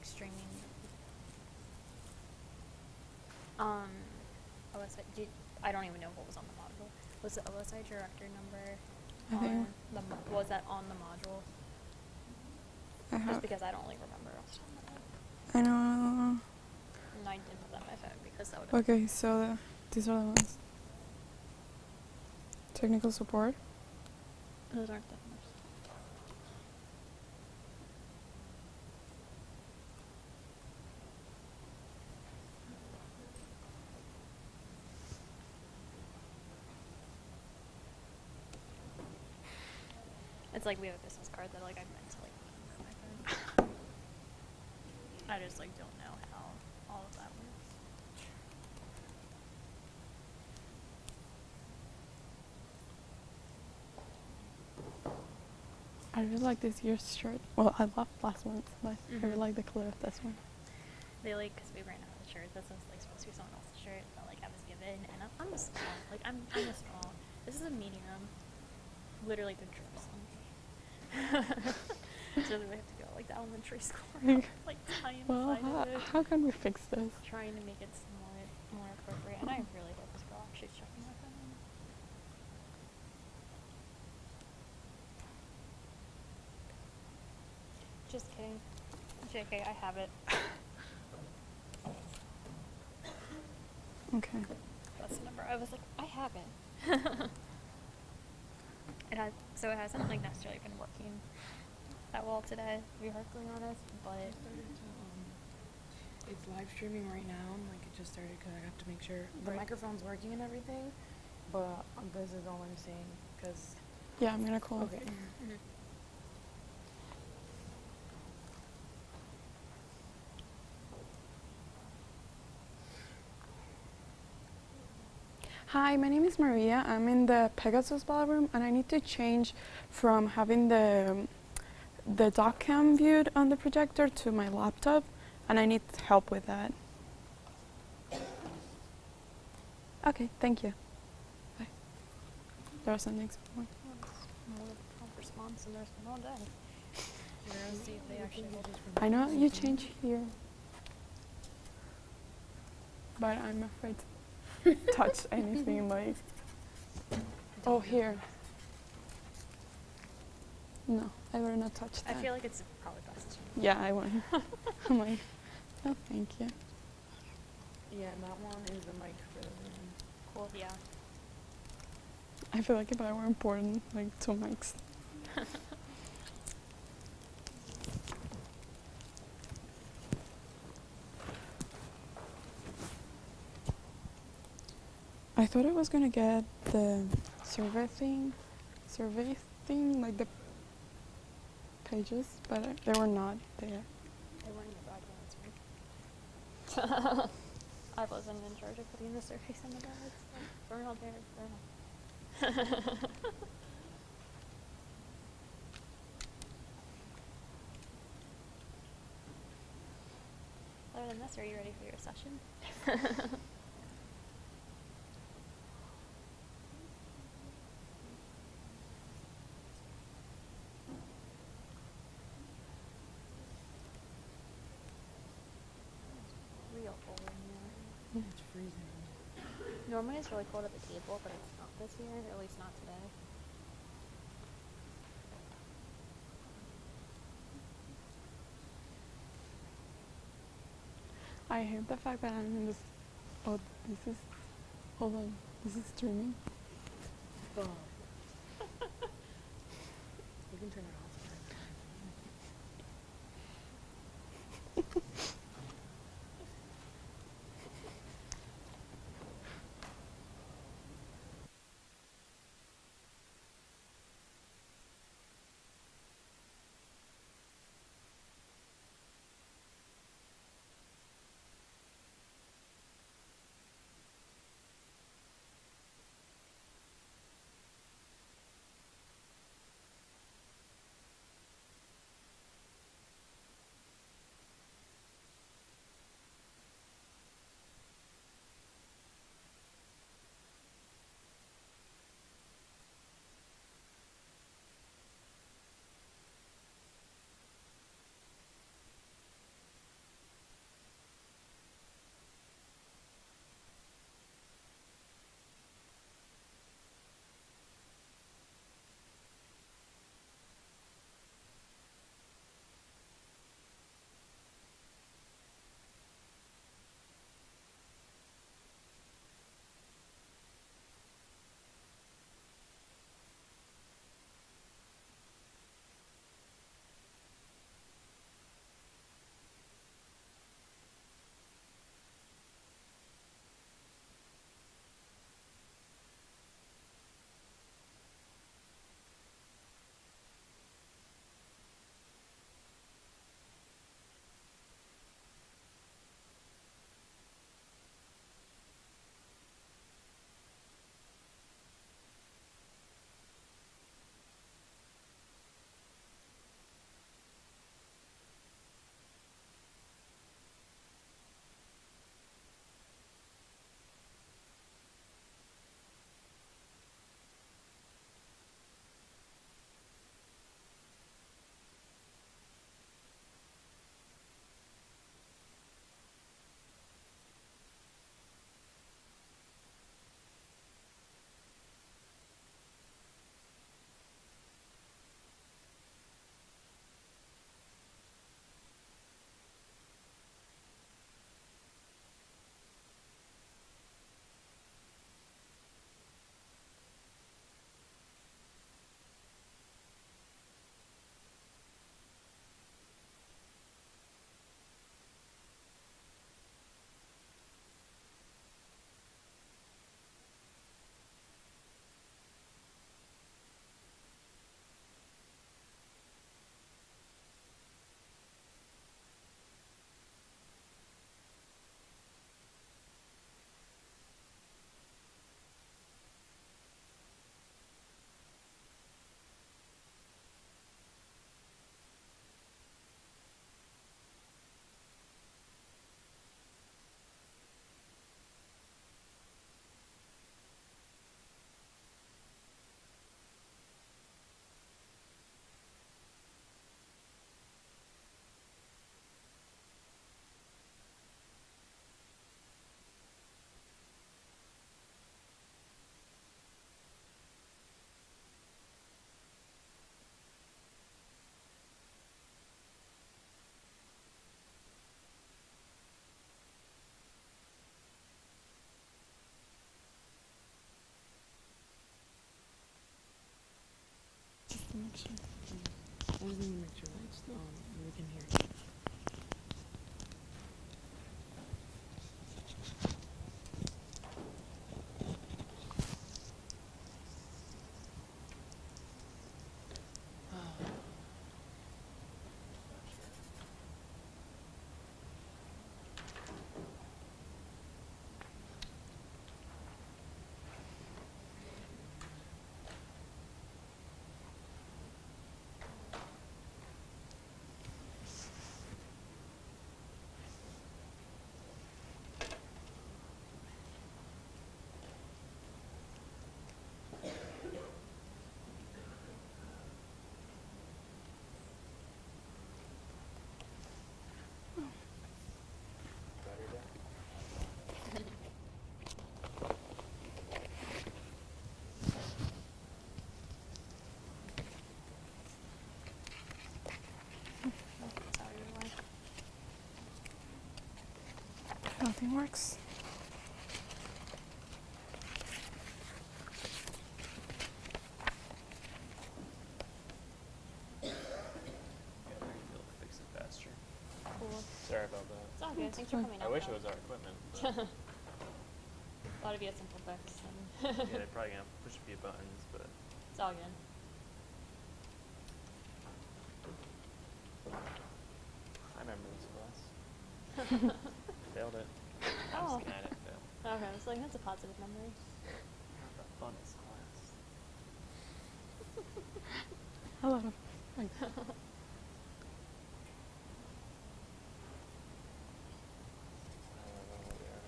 like streaming. OSI, I don't even know what was on the module. Was the OSI director number I think was that on the module? Just because I don't like remember off the top of my head. I know. And I did put that on my phone because that would. Okay, so these are the ones. Technical support. Those aren't the numbers. It's like we have a business card that like I meant to like put on my phone. I just like don't know how all of that works. I really like this year's shirt. Well, I love last month's, but I really like the color of this one. They like, because we ran out of the shirt. This was like supposed to be someone else's shirt that like I was given, and I'm a small. Like I'm a small. This is a medium. Literally the drips on me. So then we have to go like the elementary school. Like tie Well, inside of it. how can we fix this? Trying to make it more appropriate, and I really hope this girl actually is checking my phone. Just kidding. JK, I have it. Okay. That's the number. I was like, I have it. So it hasn't like necessarily been working that well today, to be perfectly honest, but it's live streaming right now, and like it just started because I have to make sure the microphone's working and everything, but this is all I'm saying, because... Yeah, I'm gonna call. Okay. Hi, my name is Maria. I'm in the Pegasus ballroom, and I need to change from having the doc cam viewed on the projector to my laptop, and I need help with that. Okay, thank you. Bye. There was something. more prompt response, and there's been all day. We're gonna see if they actually hold it. I know you change here, but I'm afraid to touch anything like. Oh, here. No, I better not touch that. I feel like it's probably best. Yeah, I won't. I'm like, oh, thank you. Yeah, and that one is the mic for the room. Cool, yeah. I feel like if I were important, like 2 mics. I thought I was gonna get the survey thing, like the pages, but they were not there. They weren't in the documents, right? I wasn't in charge of putting the surveys in the bags. They're not there. Other than this, are you ready for your session? Real cold in here. Yeah, it's freezing. Normally it's really cold at the table, but it's not this year, at least not today. I hate the fact that I'm in this. Oh, this is. Hold on. This is streaming. Oh. You can turn it off. I just need to make sure it's we can hear you. Nothing works. Fix it faster. Cool. Sorry about that. It's all good. Thanks for coming I out. wish it though. was our equipment. But Thought it'd be a simple fix. yeah, they're probably gonna push a few buttons, but It's all good. I remember this class. Failed it. Oh. Kinetic failed. Okay, so like that's a positive memory. Not the funnest class. A lot of thanks. I don't know where we are.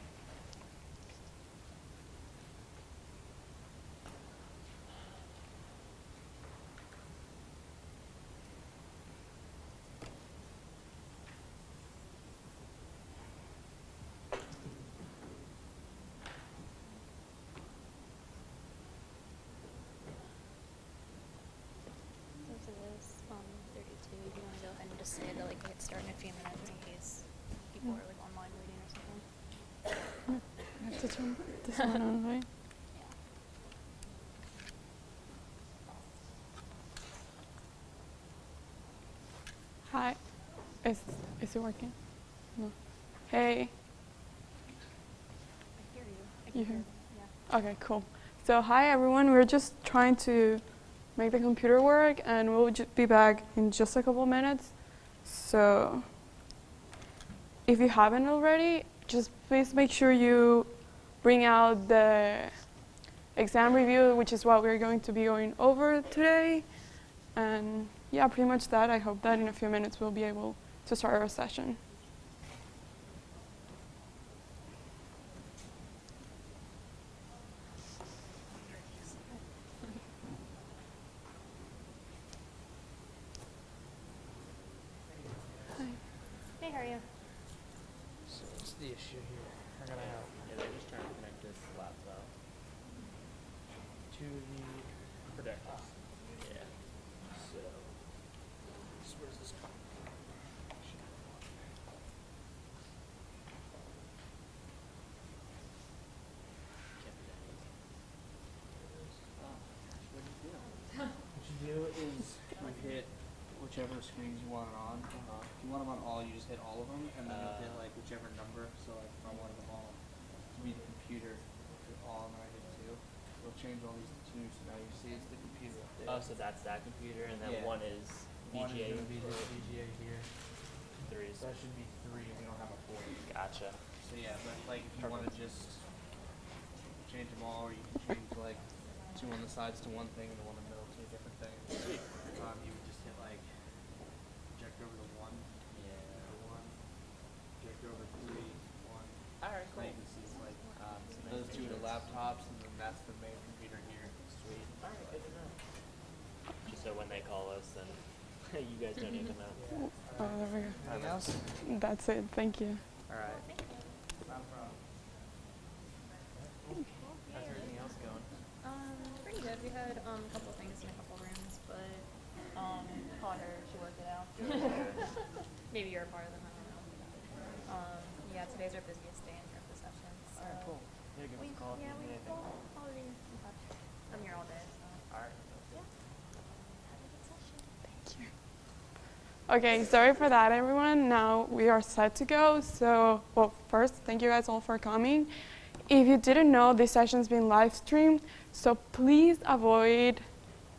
Since it is 32, do you want to go ahead and just say that like we get started in a few minutes in case people are like online waiting or something? I have to turn this one on, right? Yeah. Hi. Is it working? No. Hey. I hear you. I can You hear? them. Yeah. Okay, cool. So hi everyone. We're just trying to make the computer work, and we'll be back in just a couple minutes. So if you haven't already, just please make sure you bring out the exam review, which is what we're going to be going over today. And yeah, pretty much that. I hope that in a few minutes we'll be able to start our session. Hey, how are you? So what's the issue here? How can I help? Yeah, they're just trying to connect this laptop to the projectors. Yeah. So where's this coming from? Can't be that easy. Oh, gosh, what do you do? What you do is you hit whichever screens you want it on. If you want them on all, you just hit all of them, and then you'll hit like whichever number. So like if I wanted them all to be the computer, hit all, and then I hit 2. It'll change all these to 2, so now you see it's the computer up there. Oh, so that's that computer, and then Yeah. one is One is VGA. going to be this VGA here. Three is So that should be 3, and we don't have a 4. gotcha. So yeah, but like if you want to just change them all, or you can change like 2 on the sides to one thing and the one in the middle to a different thing. You would just hit like project over the 1. Yeah. The 1. Project over 3. 1. Alright, So now you can see it's like those 2 are the laptops, and then that's the main computer here. Sweet. Alright, good to know. Just so when they call us, then you guys don't need to know. Oh, there we go. Anything else? That's it. Thank you. Alright. Not a problem. How's everything else going? Pretty good. We had a couple of things in a couple rooms, but caught her. She worked it out. Maybe you're a part of them. I don't know. Yeah, today's our busiest day in terms of sessions. So Alright, cool. Yeah, give us a call if you need anything. We'll be in touch. I'm here all day, so Alright. yeah. Have a good session. Okay, sorry for that, everyone. Now we are set to go. So, well, first, thank you guys all for coming. If you didn't know, this session's been live streamed, so please avoid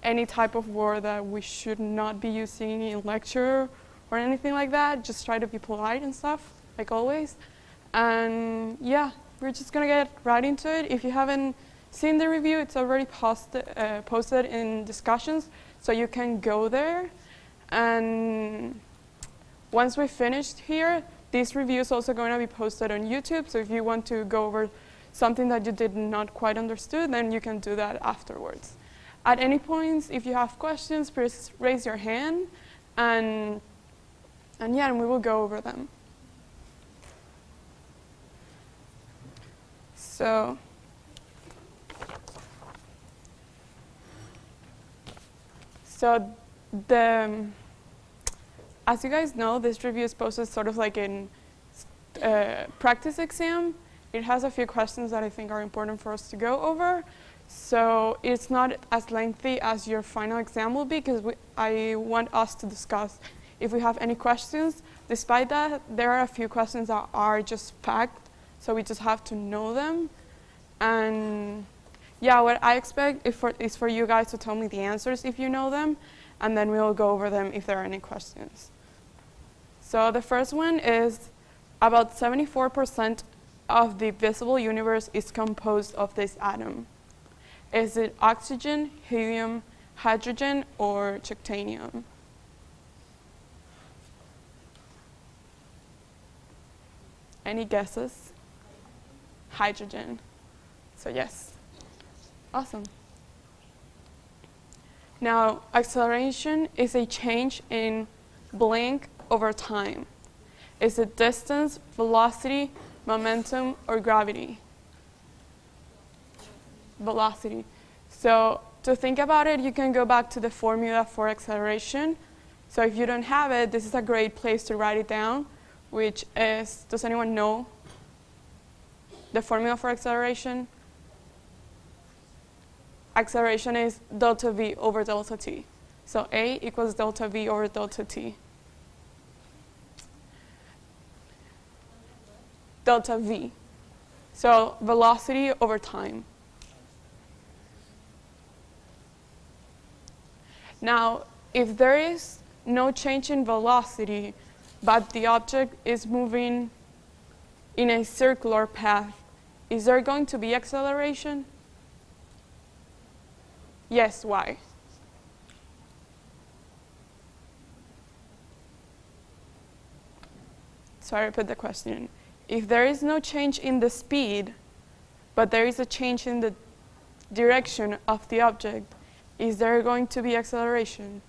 any type of word that we should not be using in lecture or anything like that. Just try to be polite and stuff, like always. And yeah, we're just gonna get right into it. If you haven't seen the review, it's already posted in discussions, so you can go there. And once we finished here, this review is also going to be posted on YouTube. So if you want to go over something that you did not quite understood, then you can do that afterwards. At any point, if you have questions, please raise your hand, and yeah, and we will go over them. So as you guys know, this review is posted sort of like in practice exam. It has a few questions that I think are important for us to go over. So it's not as lengthy as your final exam will be, because I want us to discuss if we have any questions. Despite that, there are a few questions that are just fact, so we just have to know them. And yeah, what I expect is for you guys to tell me the answers if you know them, and then we'll go over them if there are any questions. So the first one is, about 74% of the visible universe is composed of this atom. Is it oxygen, helium, hydrogen, or titanium? Any guesses? Hydrogen. So yes. Awesome. Now, acceleration is a change in blank over time. Is it distance, velocity, momentum, or gravity? Velocity. So to think about it, you can go back to the formula for acceleration. So if you don't have it, this is a great place to write it down, which is, does anyone know the formula for acceleration? Acceleration is delta V over delta T. So A equals delta V over delta T. Delta V. So velocity over time. Now, if there is no change in velocity, but the object is moving in a circular path, is there going to be acceleration? Yes, why? So I repeat the question. If there is no change in the speed, but there is a change in the direction of the object, is there going to be acceleration?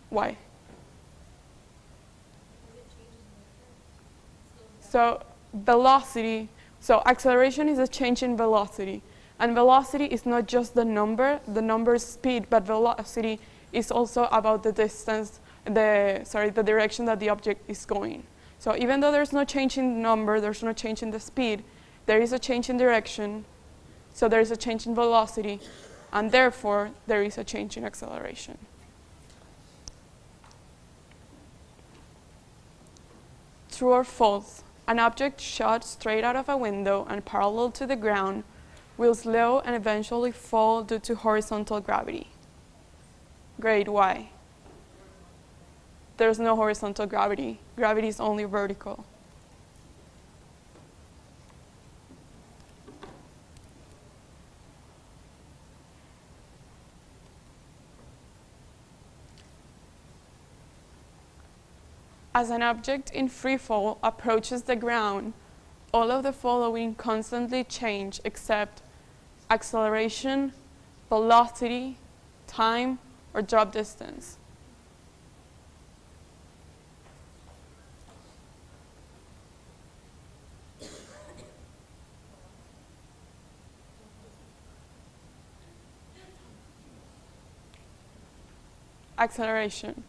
Why? So velocity, so acceleration is a change in velocity. And velocity is not just the number is speed, but velocity is also about the distance, the direction that the object is going. So even though there's no change in number, there's no change in the speed, there is a change in direction, so there is a change in velocity, and therefore there is a change in acceleration. True or false? An object shot straight out of a window and parallel to the ground will slow and eventually fall due to horizontal gravity. Great, why? There's no horizontal gravity. Gravity is only vertical. As an object in free fall approaches the ground, all of the following constantly change except acceleration, velocity, time, or drop distance. Acceleration.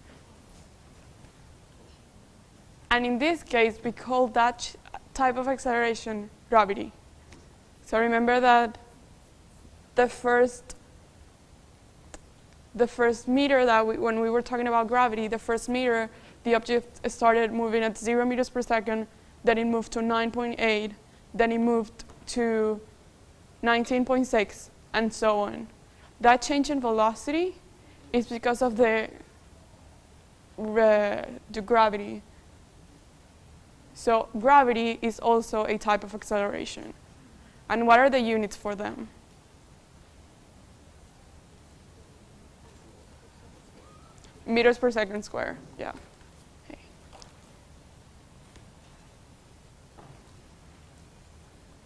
And in this case, we call that type of acceleration gravity. So remember that the first the first meter that when we were talking about gravity, the first meter, the object started moving at 0 meters per second, then it moved to 9.8, then it moved to 19.6, and so on. That change in velocity is because of the gravity. So gravity is also a type of acceleration. And what are the units for them? Meters per second square, yeah. Okay.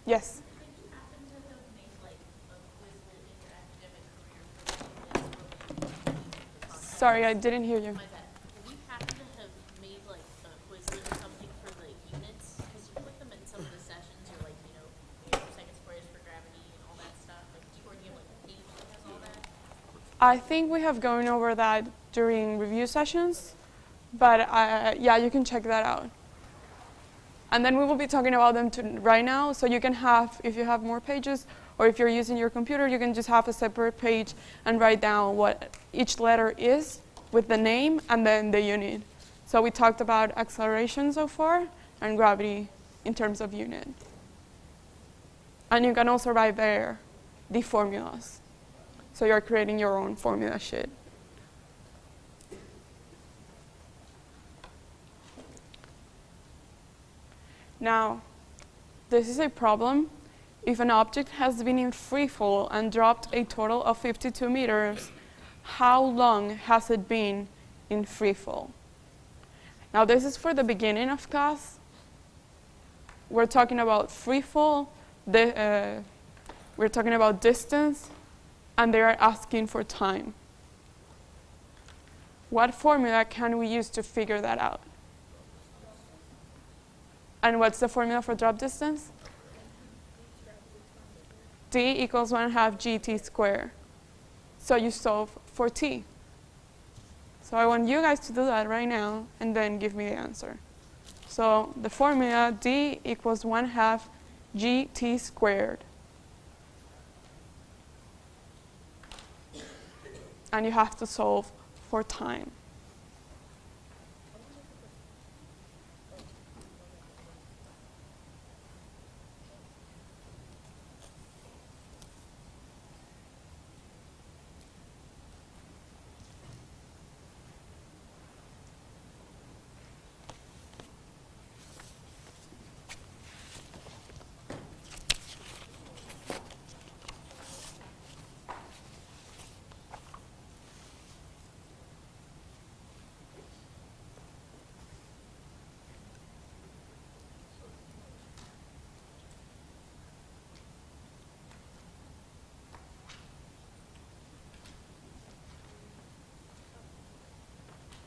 Yes? Did you happen to have made like a Quizlet in your academic career for the Sorry, I didn't hear you. My bad. Have you happen to have made like a Quizlet or something for the units? Because you put them in some of the sessions, or like, meters per second squares for gravity and all that stuff. Like, do you have like a page that has all that? I think we have gone over that during review sessions, but yeah, you can check that out. And then we will be talking about them right now, so you can have, if you have more pages, or if you're using your computer, you can just have a separate page and write down what each letter is with the name and then the unit. So we talked about acceleration so far and gravity in terms of unit. And you can also write there the formulas. So you're creating your own formula sheet. Now, this is a problem. If an object has been in free fall and dropped a total of 52 meters, how long has it been in free fall? Now, this is for the beginning of class. We're talking about free fall, we're talking about distance, and they are asking for time. What formula can we use to figure that out? And what's the formula for drop distance? D equals 1/2 gt squared. So you solve for t. So I want you guys to do that right now and then give me the answer. So the formula D equals 1/2 gt squared. And you have to solve for time.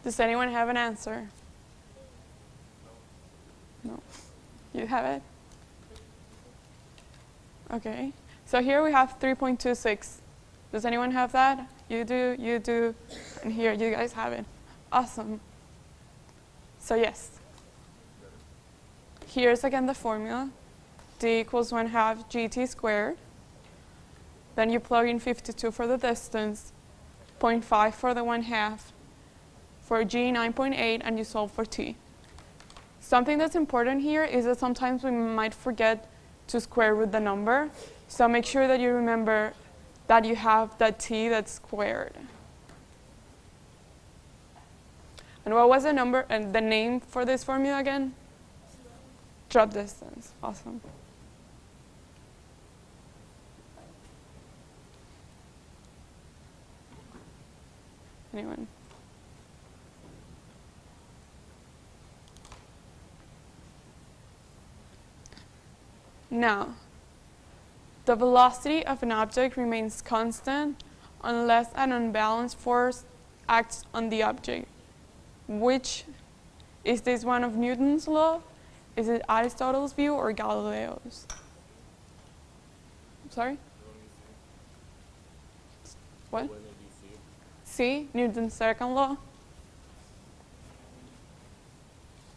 Does anyone have an answer? No. You have it? Okay. So here we have 3.26. Does anyone have that? You do, and here you guys have it. Awesome. So yes. Here's again the formula. D equals 1/2 gt squared. Then you plug in 52 for the distance, 0.5 for the 1/2, for g 9.8, and you solve for t. Something that's important here is that sometimes we might forget to square root the number, so make sure that you remember that you have that t that's squared. And what was the number and the name for this formula again? Drop distance. Awesome. Anyone? Now, the velocity of an object remains constant unless an unbalanced force acts on the object. Which is this one of Newton's law? Is it Aristotle's view or Galileo's? Sorry? What? C, Newton's second law?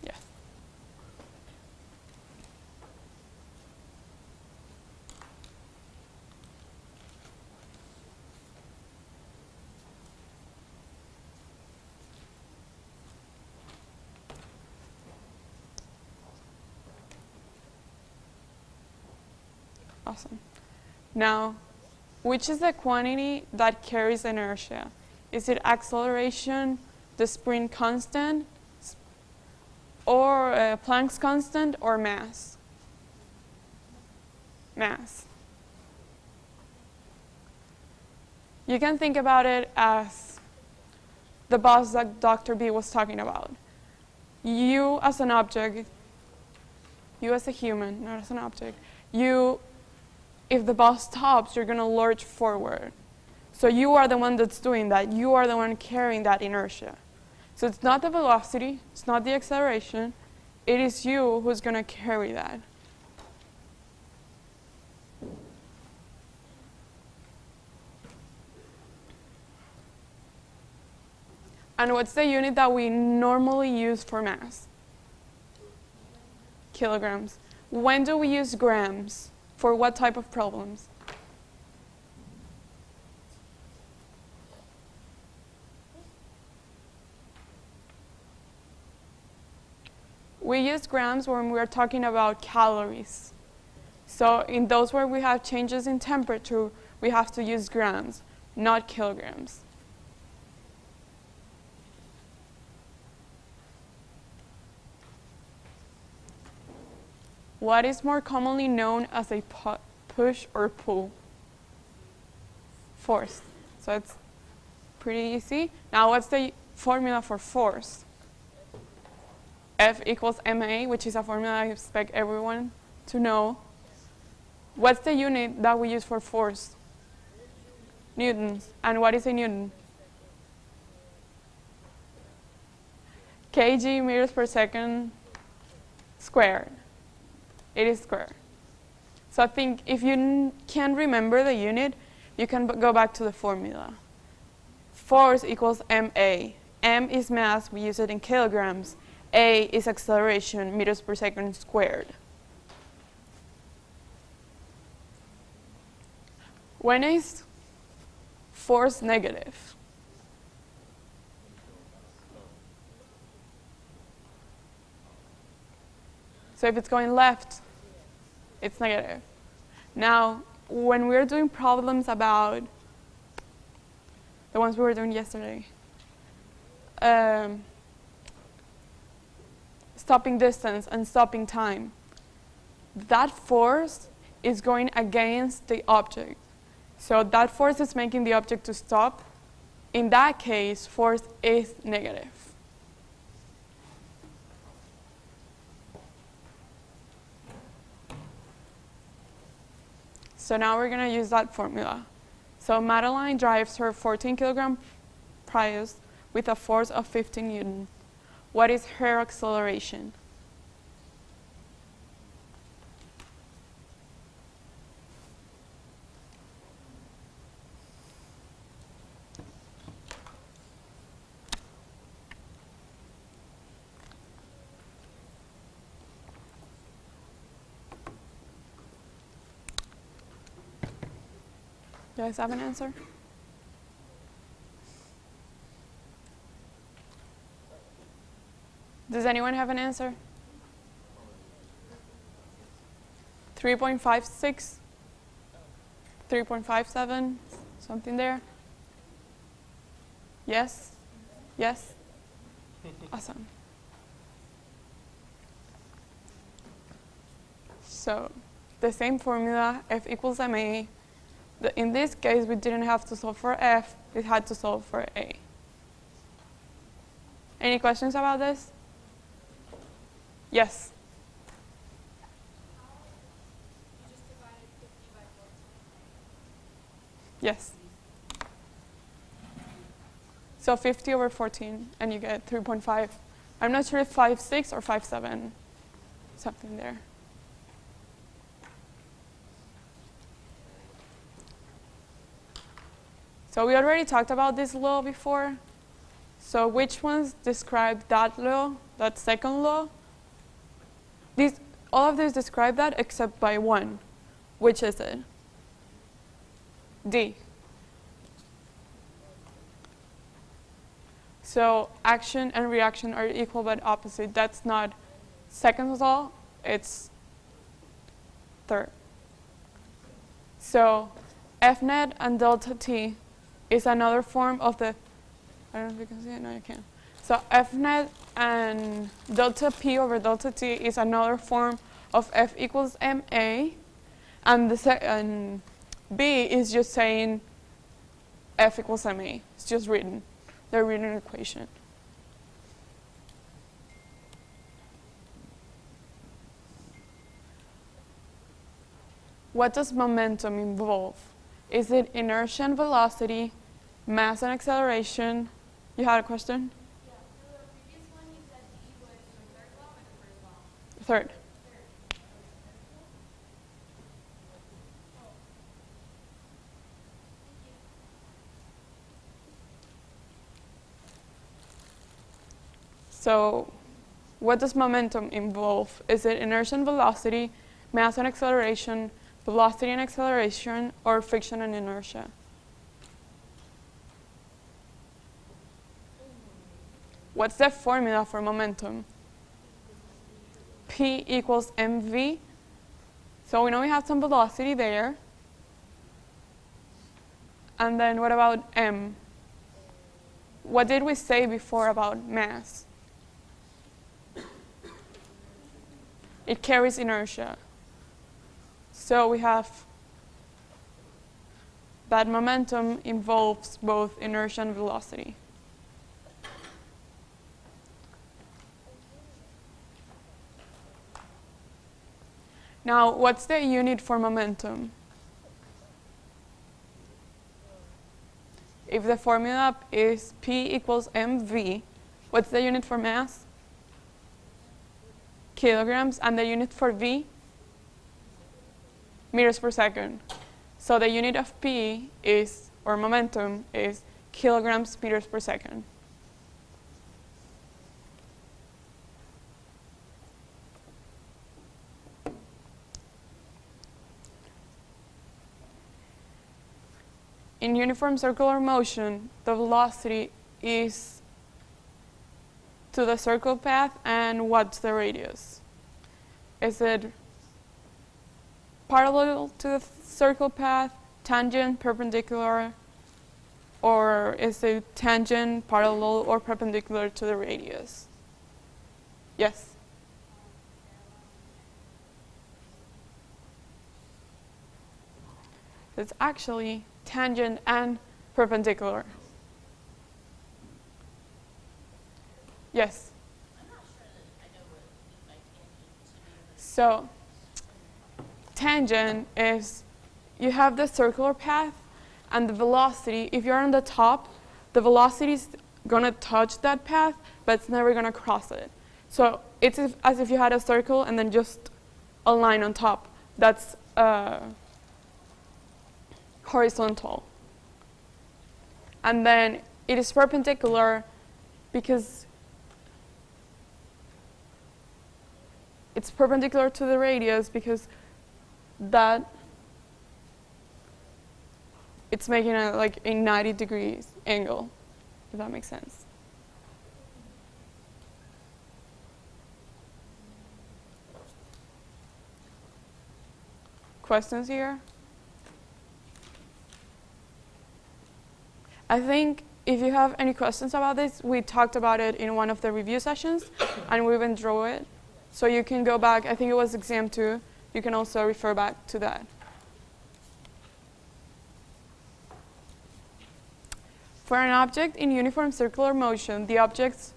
Yes. Awesome. Now, which is the quantity that carries inertia? Is it acceleration, the spring constant, or Planck's constant, or mass? Mass. You can think about it as the bus that Dr. B was talking about. You as an object, you as a human, not as an object, if the bus stops, you're going to lurch forward. So you are the one that's doing that. You are the one carrying that inertia. So it's not the velocity, it's not the acceleration, it is you who's going to carry that. And what's the unit that we normally use for mass? Kilograms. When do we use grams? For what type of problems? We use grams when we are talking about calories. So in those where we have changes in temperature, we have to use grams, not kilograms. What is more commonly known as a push or pull? Force. So it's pretty easy. Now what's the formula for force? F equals ma, which is a formula I expect everyone to know. What's the unit that we use for force? Newtons. And what is a newton? kg meters per second squared. It is squared. So I think if you can't remember the unit, you can go back to the formula. Force equals ma. M is mass, we use it in kilograms. A is acceleration, meters per second squared. When is force negative? So if it's going left, it's negative. Now, when we're doing problems about the ones we were doing yesterday, stopping distance and stopping time, that force is going against the object. So that force is making the object to stop. In that case, force is negative. So now we're going to use that formula. So Madeleine drives her 14-kilogram Prius with a force of 15 Newton. What is her acceleration? Do you guys have an answer? Does anyone have an answer? 3.56? 3.57? Something there? Yes? Yes? Awesome. So the same formula, F equals ma. In this case, we didn't have to solve for F, we had to solve for A. Any questions about this? Yes? You just divided 50 by 14. Yes. So 50 over 14, and you get 3.5. I'm not sure if 5.6 or 5.7, something there. So we already talked about this law before. So which ones describe that law, that second law? All of these describe that except by one. Which is it? D. So action and reaction are equal but opposite. That's not second law, it's third. So F net and delta t is another form of the, I don't know if you can see it, no you can. So F net and delta p over delta t is another form of F equals ma, and and B is just saying F equals ma. It's just written, the written equation. What does momentum involve? Is it inertia and velocity, mass and acceleration? You had a question? Yeah, for the previous one, you said D was the third law or the first law? Third. So, what does momentum involve? Is it inertia and velocity, mass and acceleration, velocity and acceleration, or friction and inertia? What's the formula for momentum? P equals mv. So we know we have some velocity there. And then what about m? What did we say before about mass? It carries inertia. So we have that momentum involves both inertia and velocity. Now, what's the unit for momentum? If the formula is P equals mv, what's the unit for mass? Kilograms, and the unit for v? Meters per second. So the unit of P is, or momentum, is kilograms meters per second. In uniform circular motion, the velocity is to the circle path, and what's the radius? Is it parallel to the circle path, tangent, perpendicular, or is it tangent, parallel, or perpendicular to the radius? Yes? It's actually tangent and perpendicular. Yes? I'm not sure that I know what you mean by tangent, to be honest. So, tangent is, you have the circular path and the velocity. If you're on the top, the velocity is going to touch that path, but it's never going to cross it. So it's as if you had a circle and then just a line on top. That's horizontal. And then it is perpendicular because it's perpendicular to the radius because that it's making like a 90 degrees angle, if that makes sense. Questions here? I think if you have any questions about this, we talked about it in one of the review sessions, and we even drew it. So you can go back, I think it was exam 2, you can also refer back to that. For an object in uniform circular motion, the object's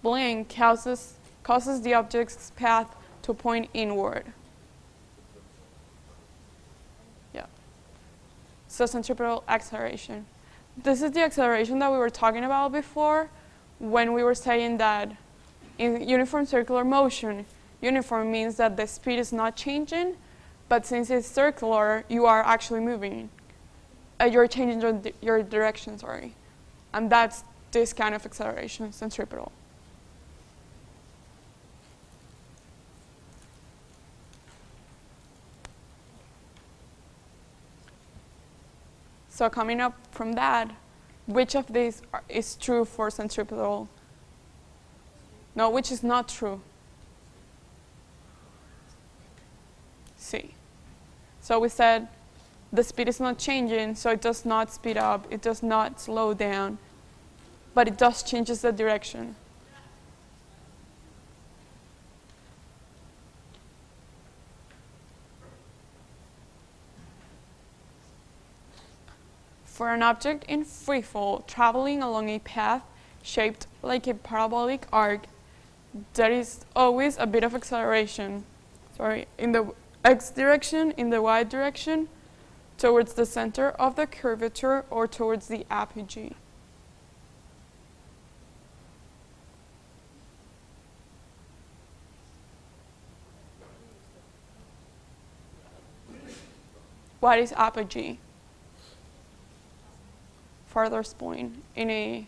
blink causes the object's path to point inward. Yeah. So centripetal acceleration. This is the acceleration that we were talking about before when we were saying that in uniform circular motion, uniform means that the speed is not changing, but since it's circular, you are actually moving. You're changing your direction, sorry. And that's this kind of acceleration, centripetal. So coming up from that, which of these is true for centripetal? No, which is not true? C. So we said the speed is not changing, so it does not speed up, it does not slow down, but it does changes the direction. For an object in free fall traveling along a path shaped like a parabolic arc, there is always a bit of acceleration, in the x direction, in the y direction, towards the center of the curvature or towards the apogee. What is apogee? Farthest point in a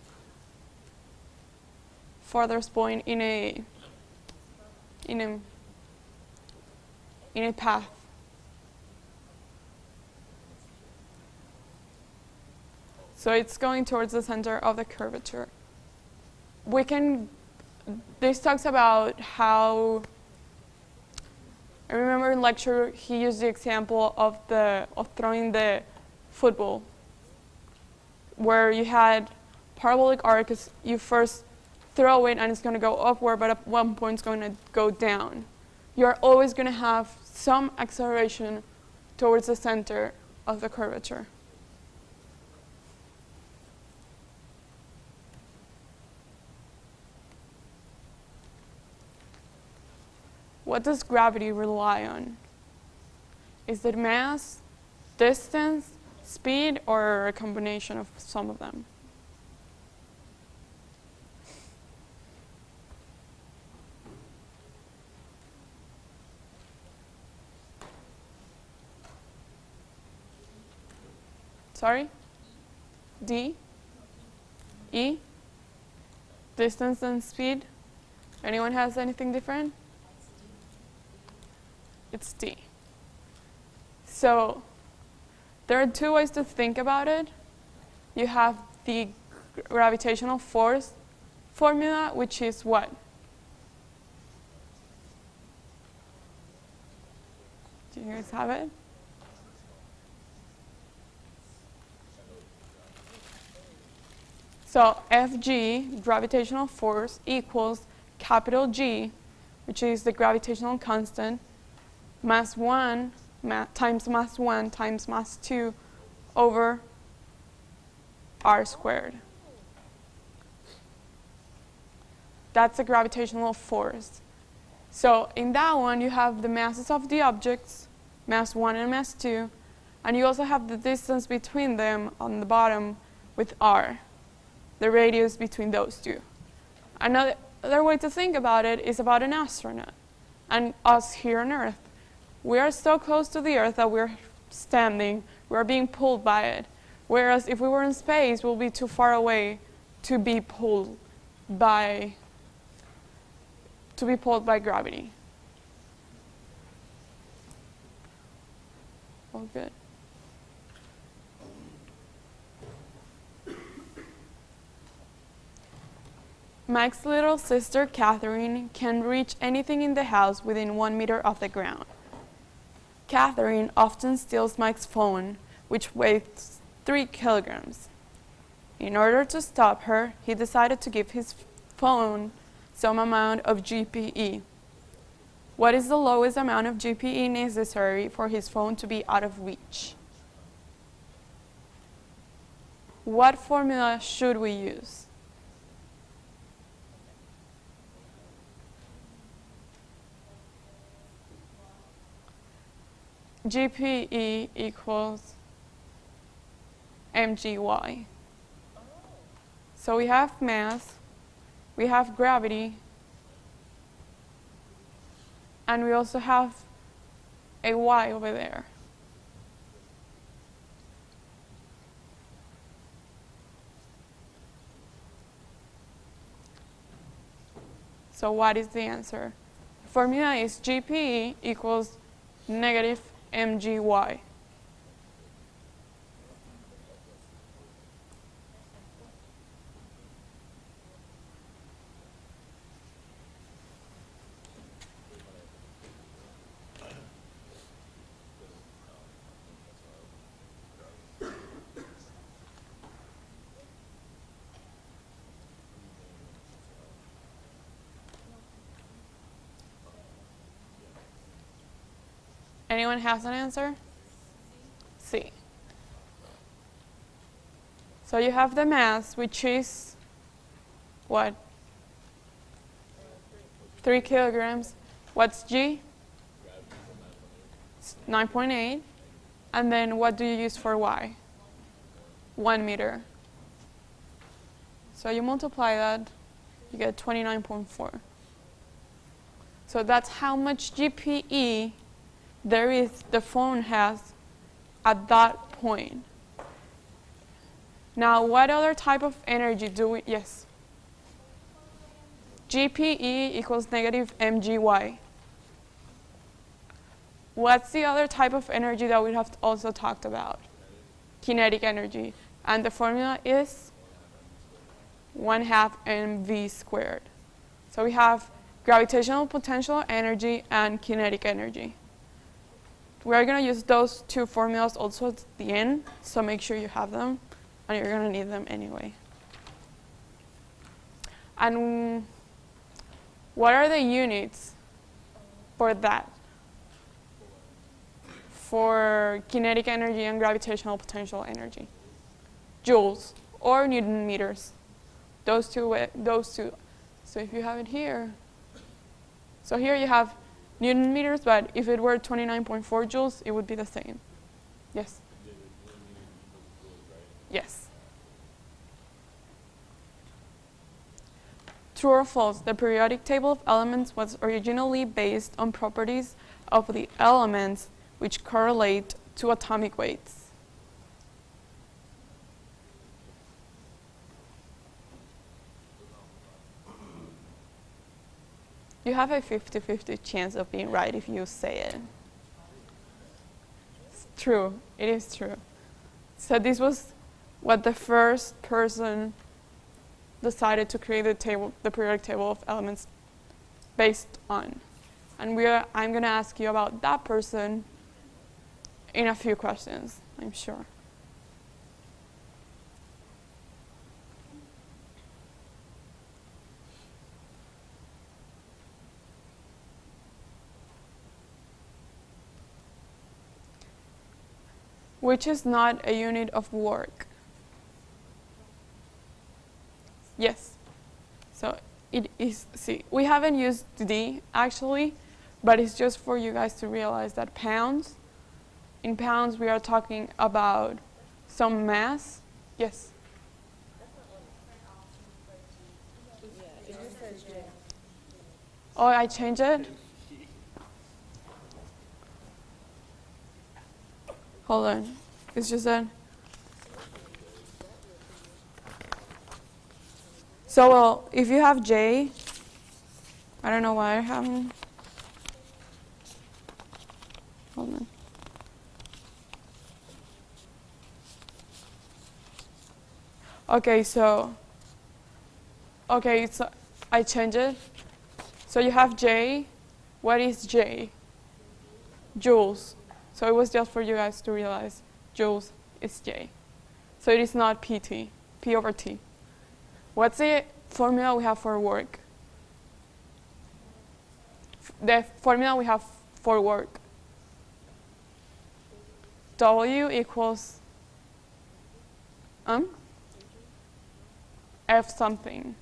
path. So it's going towards the center of the curvature. This talks about how, I remember in lecture he used the example of throwing the football, where you had parabolic arc, you first throw it and it's going to go upward, but at one point it's going to go down. You're always going to have some acceleration towards the center of the curvature. What does gravity rely on? Is it mass, distance, speed, or a combination of some of them? Sorry? D? E? Distance and speed? Anyone has anything different? It's D. So there are two ways to think about it. You have the gravitational force formula, which is what? Do you guys have it? So Fg, gravitational force, equals capital G, which is the gravitational constant, mass 1 times mass 1 times mass 2 over r squared. That's the gravitational force. So in that one, you have the masses of the objects, mass 1 and mass 2, and you also have the distance between them on the bottom with r, the radius between those two. Another way to think about it is about an astronaut and us here on Earth. We are so close to the Earth that we're standing, we're being pulled by it. Whereas if we were in space, we'll be too far away to be pulled by gravity. All good. Mike's little sister, Catherine, can reach anything in the house within 1 meter of the ground. Catherine often steals Mike's phone, which weighs 3 kilograms. In order to stop her, he decided to give his phone some amount of GPE. What is the lowest amount of GPE necessary for his phone to be out of reach? What formula should we use? GPE equals mgy. So we have mass, we have gravity, and we also have a y over there. So what is the answer? The formula is GPE equals negative mgy. Anyone has an answer? C. So you have the mass, which is what? 3 kilograms. What's G? 9.8. And then what do you use for Y? 1 meter. So you multiply that, you get 29.4. So that's how much GPE the phone has at that point. Now, what other type of energy do we, yes? GPE equals negative mgy. What's the other type of energy that we have also talked about? Kinetic energy. And the formula is 1/2 mv squared. So we have gravitational potential energy and kinetic energy. We're going to use those two formulas also at the end, so make sure you have them, and you're going to need them anyway. And what are the units for that? For kinetic energy and gravitational potential energy? Joules or Newton meters. Those two. So if you have it here, so here you have Newton meters, but if it were 29.4 joules, it would be the same. Yes? Yes. True or false? The periodic table of elements was originally based on properties of the elements which correlate to atomic weights. You have a 50-50 chance of being right if you say it. It's true. It is true. So this was what the first person decided to create the periodic table of elements based on. And I'm going to ask you about that person in a few questions, I'm sure. Which is not a unit of work? Yes. So it is C. We haven't used D actually, but it's just for you guys to realize that pounds, in pounds we are talking about some mass. Yes. Oh, I changed it? Hold on. It's just that. So, well, if you have J, I don't know why I haven't. Hold on. Okay, so I changed it. So you have J. What is J? Joules. So it was just for you guys to realize joules is J. So it is not PT, P over T. What's the formula we have for work? The formula we have for work. W equals F something.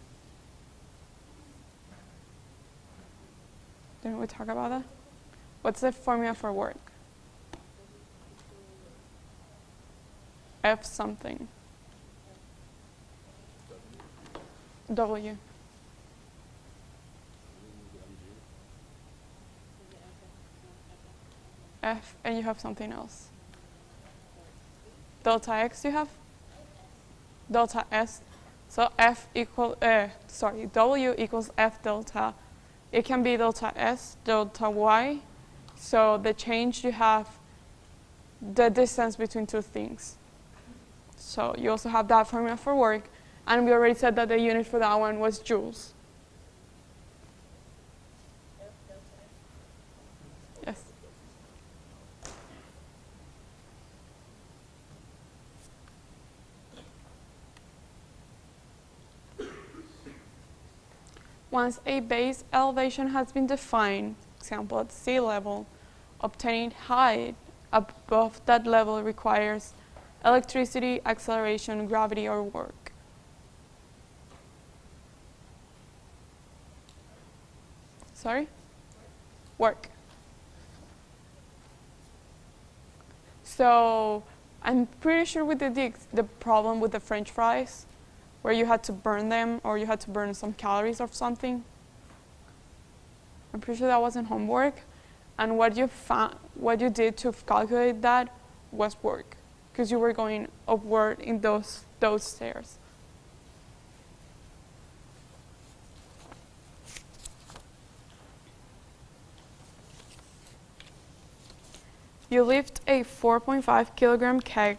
Didn't we talk about that? What's the formula for work? F something. W. F, and you have something else. Delta X you have? Delta S. So W equals F delta. It can be delta S, delta Y. So the change you have the distance between two things. So you also have that formula for work. And we already said that the unit for that one was joules. Yes. Once a base elevation has been defined, example at sea level, obtaining height above that level requires electricity, acceleration, gravity, or work? Sorry? Work. So I'm pretty sure we did the problem with the French fries, where you had to burn them or you had to burn some calories or something. I'm pretty sure that wasn't homework. And what you did to calculate that was work, because you were going upward in those stairs. You lift a 4.5 kilogram keg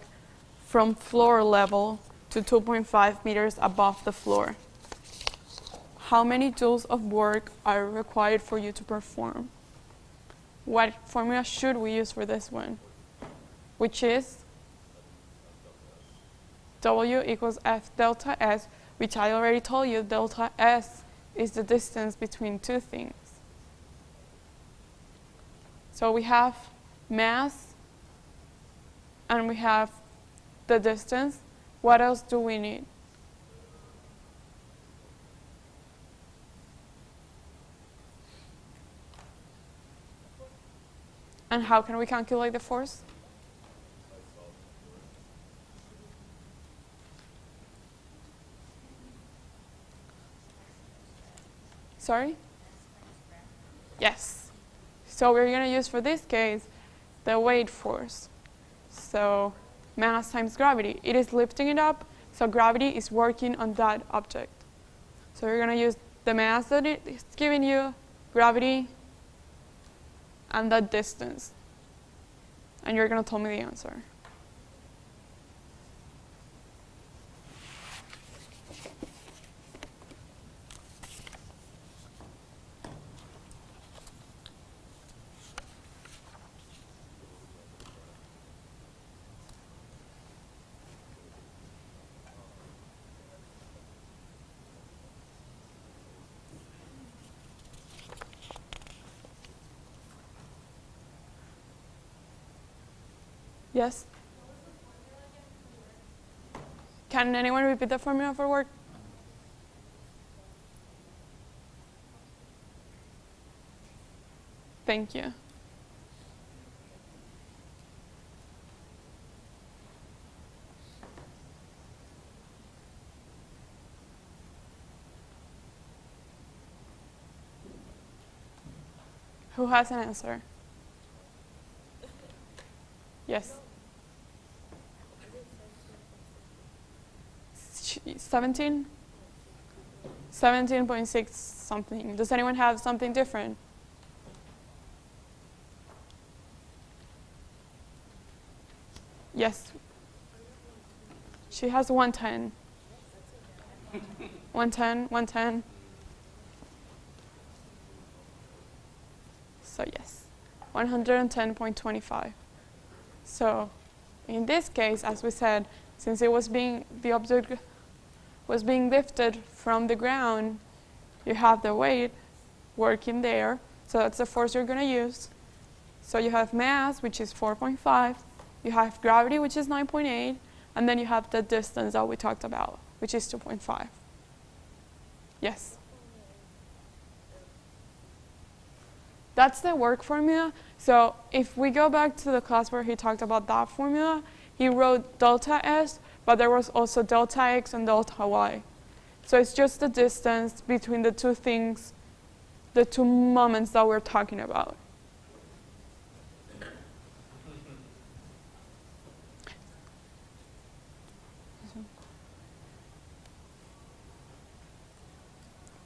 from floor level to 2.5 meters above the floor. How many joules of work are required for you to perform? What formula should we use for this one? Which is W equals F delta S, which I already told you, delta S is the distance between two things. So we have mass and we have the distance. What else do we need? And how can we calculate the force? Sorry? Yes. So we're going to use for this case the weight force. So mass times gravity. It is lifting it up, so gravity is working on that object. So you're going to use the mass that it is giving you, gravity, and that distance. And you're going to tell me the answer. Yes? Can anyone repeat the formula for work? Thank you. Who has an answer? Yes. 17? 17.6 something. Does anyone have something different? Yes. She has 110. 110, 110. So yes, 110.25. So in this case, as we said, since the object was being lifted from the ground, you have the weight working there. So that's the force you're going to use. So you have mass, which is 4.5. You have gravity, which is 9.8. And then you have the distance that we talked about, which is 2.5. Yes? That's the work formula. So if we go back to the class where he talked about that formula, he wrote delta S, but there was also delta X and delta Y. So it's just the distance between the two things, the two moments that we're talking about.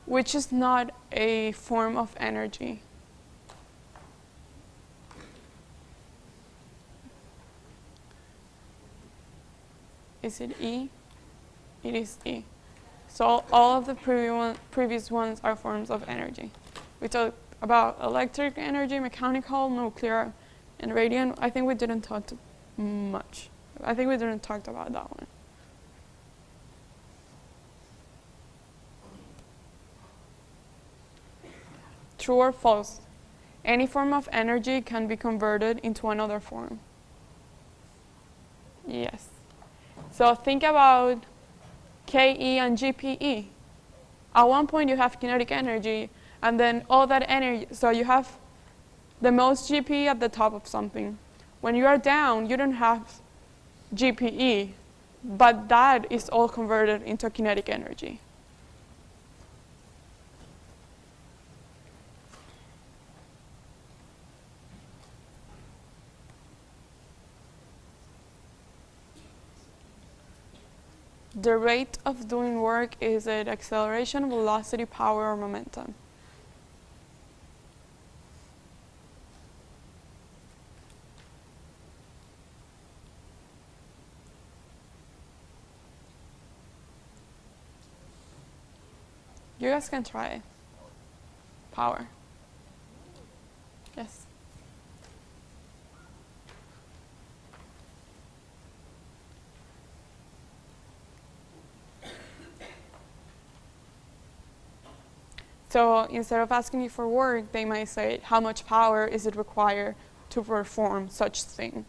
Which is not a form of energy. Is it E? It is E. So all of the previous ones are forms of energy. We talked about electric energy, mechanical, nuclear, and radiant. I think we didn't talk much. I think we didn't talk about that one. True or false? any form of energy can be converted into another form. Yes. So think about KE and GPE. At one point you have kinetic energy, and then all that energy, so you have the most GPE at the top of something. When you are down, you don't have GPE, but that is all converted into kinetic energy. The rate of doing work is at acceleration, velocity, power, or momentum. You guys can try it. Power. Yes. So instead of asking you for work, they might say, how much power is it required to perform such thing?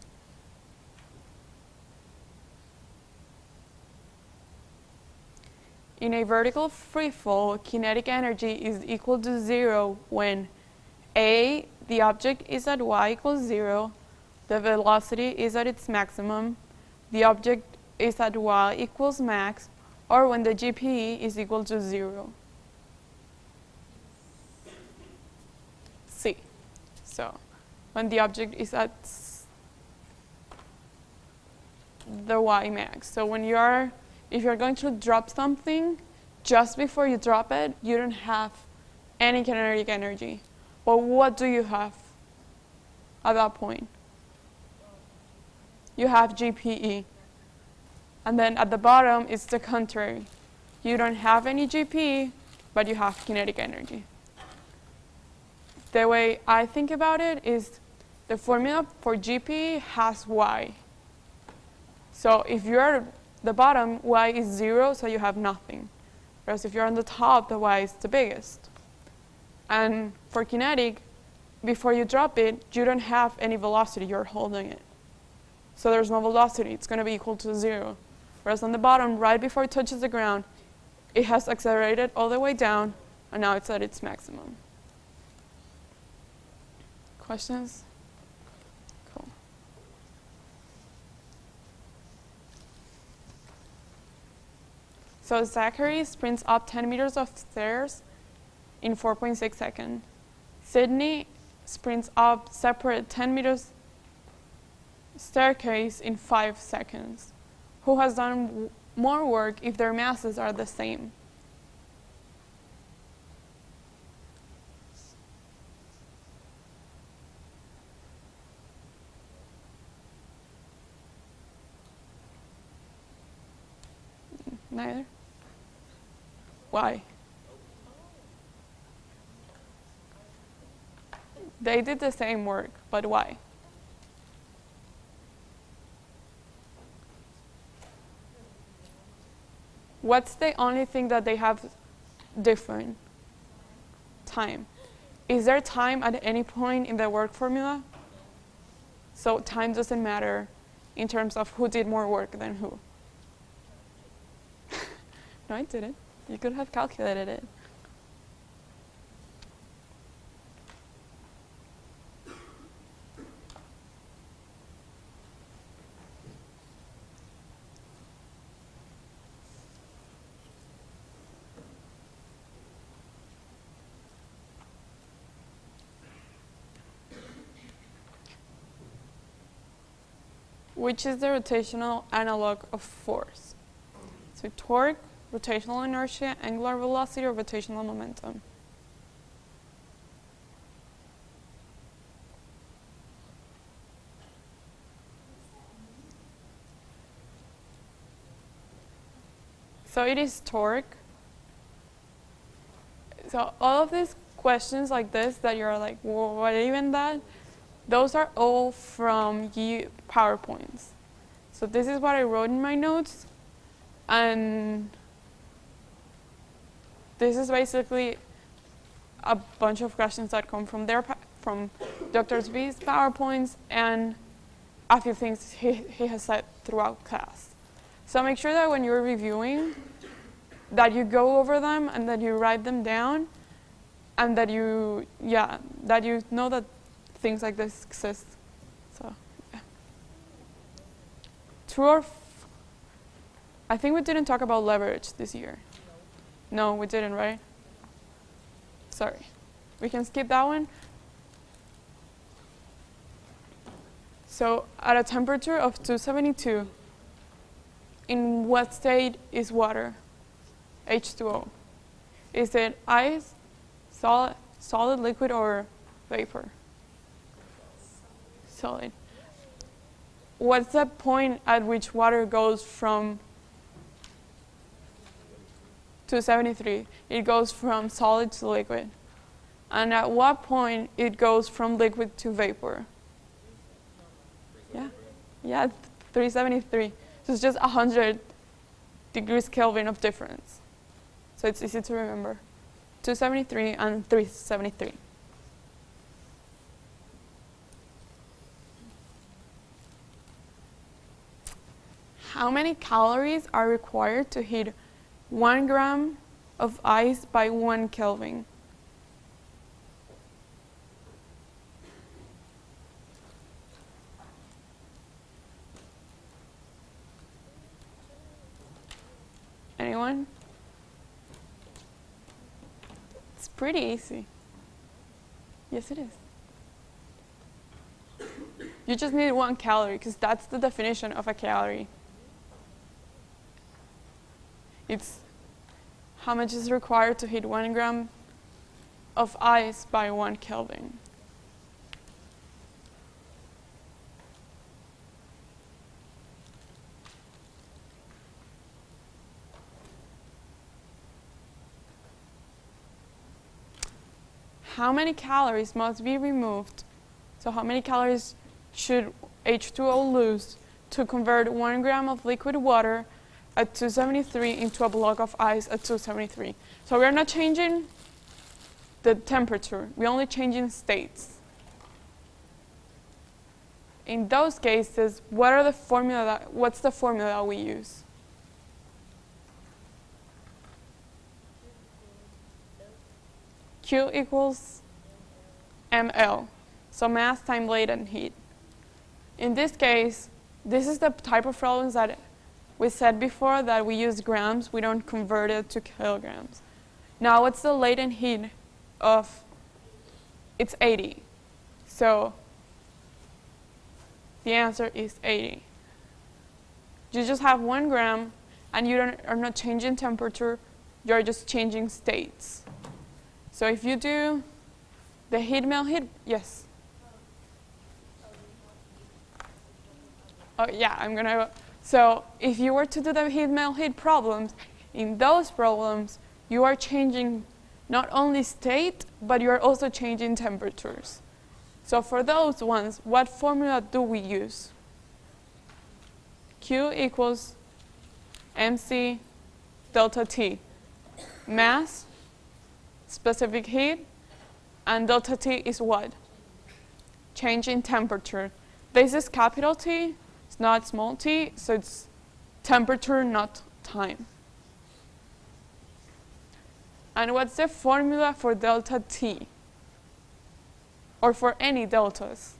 In a vertical free fall, kinetic energy is equal to 0 when A, the object is at y equals 0, the velocity is at its maximum, the object is at y equals max, or when the GPE is equal to 0. C. So when the object is at the y max. So when if you're going to drop something, just before you drop it, you don't have any kinetic energy. But what do you have at that point? You have GPE. And then at the bottom, it's the contrary. You don't have any GPE, but you have kinetic energy. The way I think about it is the formula for GPE has y. So if you're at the bottom, y is 0, so you have nothing. Whereas if you're on the top, the y is the biggest. And for kinetic, before you drop it, you don't have any velocity, you're holding it. So there's no velocity, it's going to be equal to 0. Whereas on the bottom, right before it touches the ground, it has accelerated all the way down, and now it's at its maximum. Questions? Cool. So Zachary sprints up 10 meters of stairs in 4.6 seconds. Sydney sprints up separate 10 meters staircase in 5 seconds. Who has done more work if their masses are the same? Neither? Why? They did the same work, but why? What's the only thing that they have different? Time. Is there time at any point in the work formula? So time doesn't matter in terms of who did more work than who. No, it didn't. You could have calculated it. Which is the rotational analog of force? So torque, rotational inertia, angular velocity, or rotational momentum? So it is torque. So all of these questions like this that you're like, what even that? Those are all from PowerPoints. So this is what I wrote in my notes. And this is basically a bunch of questions that come from from Dr. V's PowerPoints and a few things he has said throughout class. So make sure that when you're reviewing, that you go over them and that you write them down, and that you know that things like this exist. So, yeah. True or I think we didn't talk about leverage this year. No, we didn't, right? Sorry. We can skip that one. So at a temperature of 272, in what state is water? H2O. Is it ice, solid, liquid, or vapor? Solid. What's the point at which water goes from 273? It goes from solid to liquid. And at what point it goes from liquid to vapor? Yeah, 373. So it's just 100 degrees Kelvin of difference. So it's easy to remember. 273 and 373. How many calories are required to heat 1 gram of ice by 1 Kelvin? Anyone? It's pretty easy. Yes, it is. You just need 1 calorie, because that's the definition of a calorie. It's how much is required to heat 1 gram of ice by 1 Kelvin. How many calories must be removed? So how many calories should H2O lose to convert 1 gram of liquid water at 273 into a block of ice at 273? So we're not changing the temperature, we're only changing states. In those cases, what's the formula we use? Q equals ml, so mass times latent heat. In this case, this is the type of problems that we said before that we use grams, we don't convert it to kilograms. Now, what's the latent heat of? It's 80. So the answer is 80. You just have 1 gram, and you are not changing temperature, you're just changing states. So if you do the heat-melt heat, yes? Oh yeah, so if you were to do the heat-melt heat problems, in those problems, you are changing not only state, but you are also changing temperatures. So for those ones, what formula do we use? Q equals mc delta T. Mass, specific heat, and delta T is what? Change in temperature. This is capital T, it's not small t, so it's temperature, not time. And what's the formula for delta T? Or for any deltas?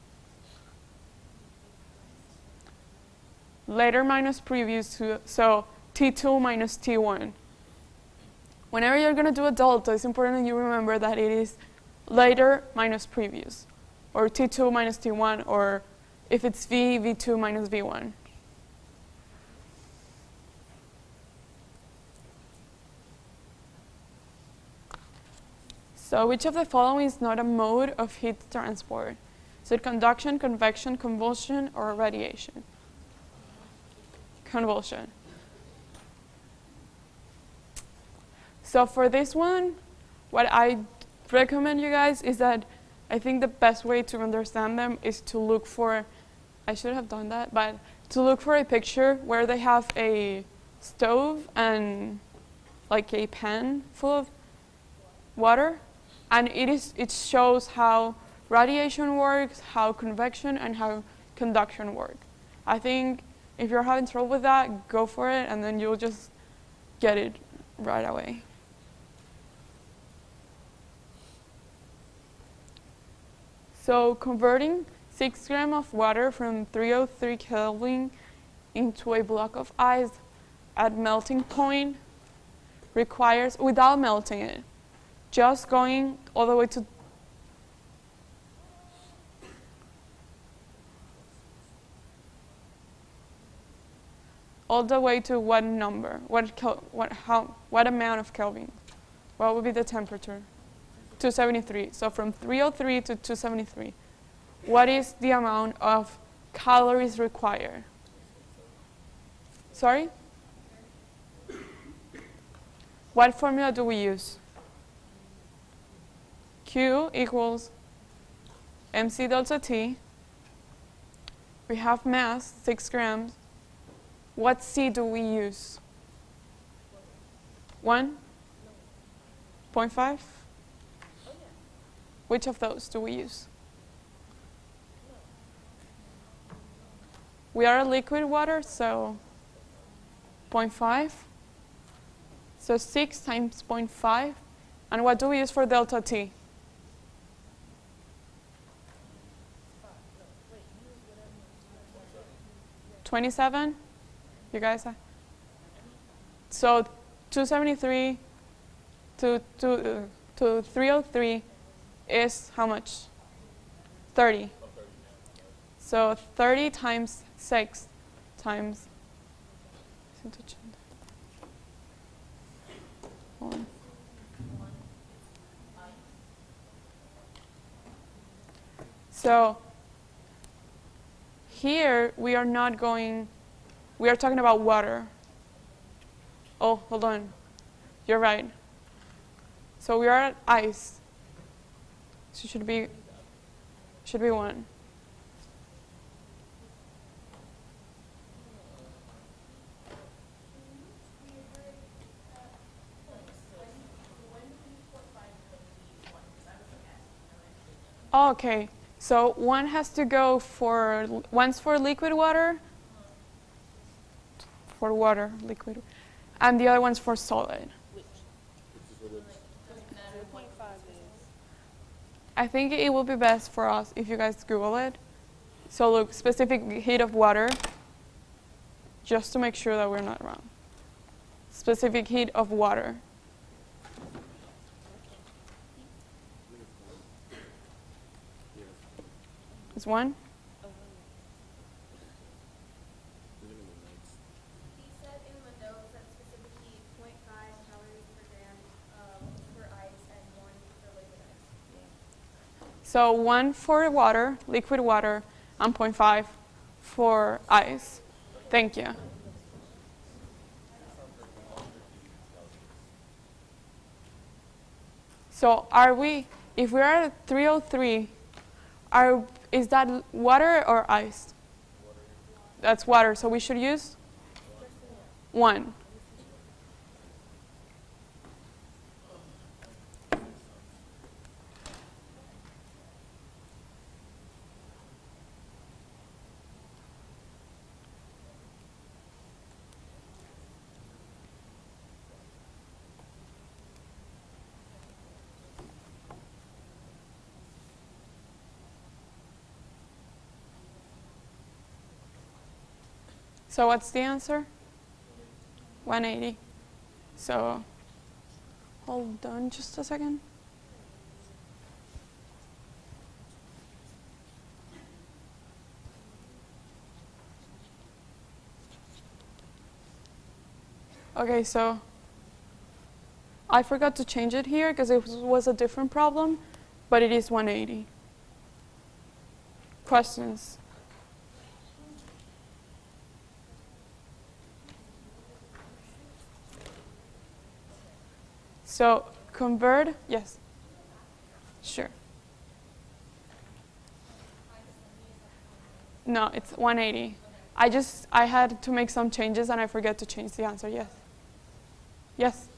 Later minus previous, so T2 minus T1. Whenever you're going to do a delta, it's important that you remember that it is later minus previous, or T2 minus T1, or if it's V, V2 minus V1. So which of the following is not a mode of heat transport? Is it conduction, convection, convulsion, or radiation? Convulsion. So for this one, what I recommend you guys is that I think the best way to understand them is to look for, I should have done that, but to look for a picture where they have a stove and like a pan full of water, and it shows how radiation works, how convection and how conduction work. I think if you're having trouble with that, go for it, and then you'll just get it right away. So converting 6 grams of water from 303 Kelvin into a block of ice at melting point requires, without melting it, just going all the way to what number? What amount of Kelvin? What would be the temperature? 273. So from 303 to 273. What is the amount of calories required? Sorry? What formula do we use? Q equals mc delta T. We have mass, 6 grams. What C do we use? 1? 0.5? Which of those do we use? We are a liquid water, so 0.5. So 6 times 0.5. And what do we use for delta T? 27? You guys? So 273 to 303 is how much? 30. So 30 times 6 times 1. So here we are talking about water. Oh, hold on. You're right. So we are at ice. So it should be 1. Oh, okay. So one has to go one's for liquid water, liquid, and the other one's for solid. I think it will be best for us if you guys Google it. So look, specific heat of water, just to make sure that we're not wrong. Specific heat of water. Is 1? He said in the notes that specific heat 0.5 calories per gram for ice and 1 for liquid ice. So 1 for water, liquid water, and 0.5 for ice. Thank you. So if we're at 303, is that water or ice? That's water, so we should use 1. So what's the answer? 180. So hold on just a second. Okay, so I forgot to change it here because it was a different problem, but it is 180. Questions? So convert, yes. Sure. No, it's 180. I had to make some changes and I forget to change the answer, yes. Yes?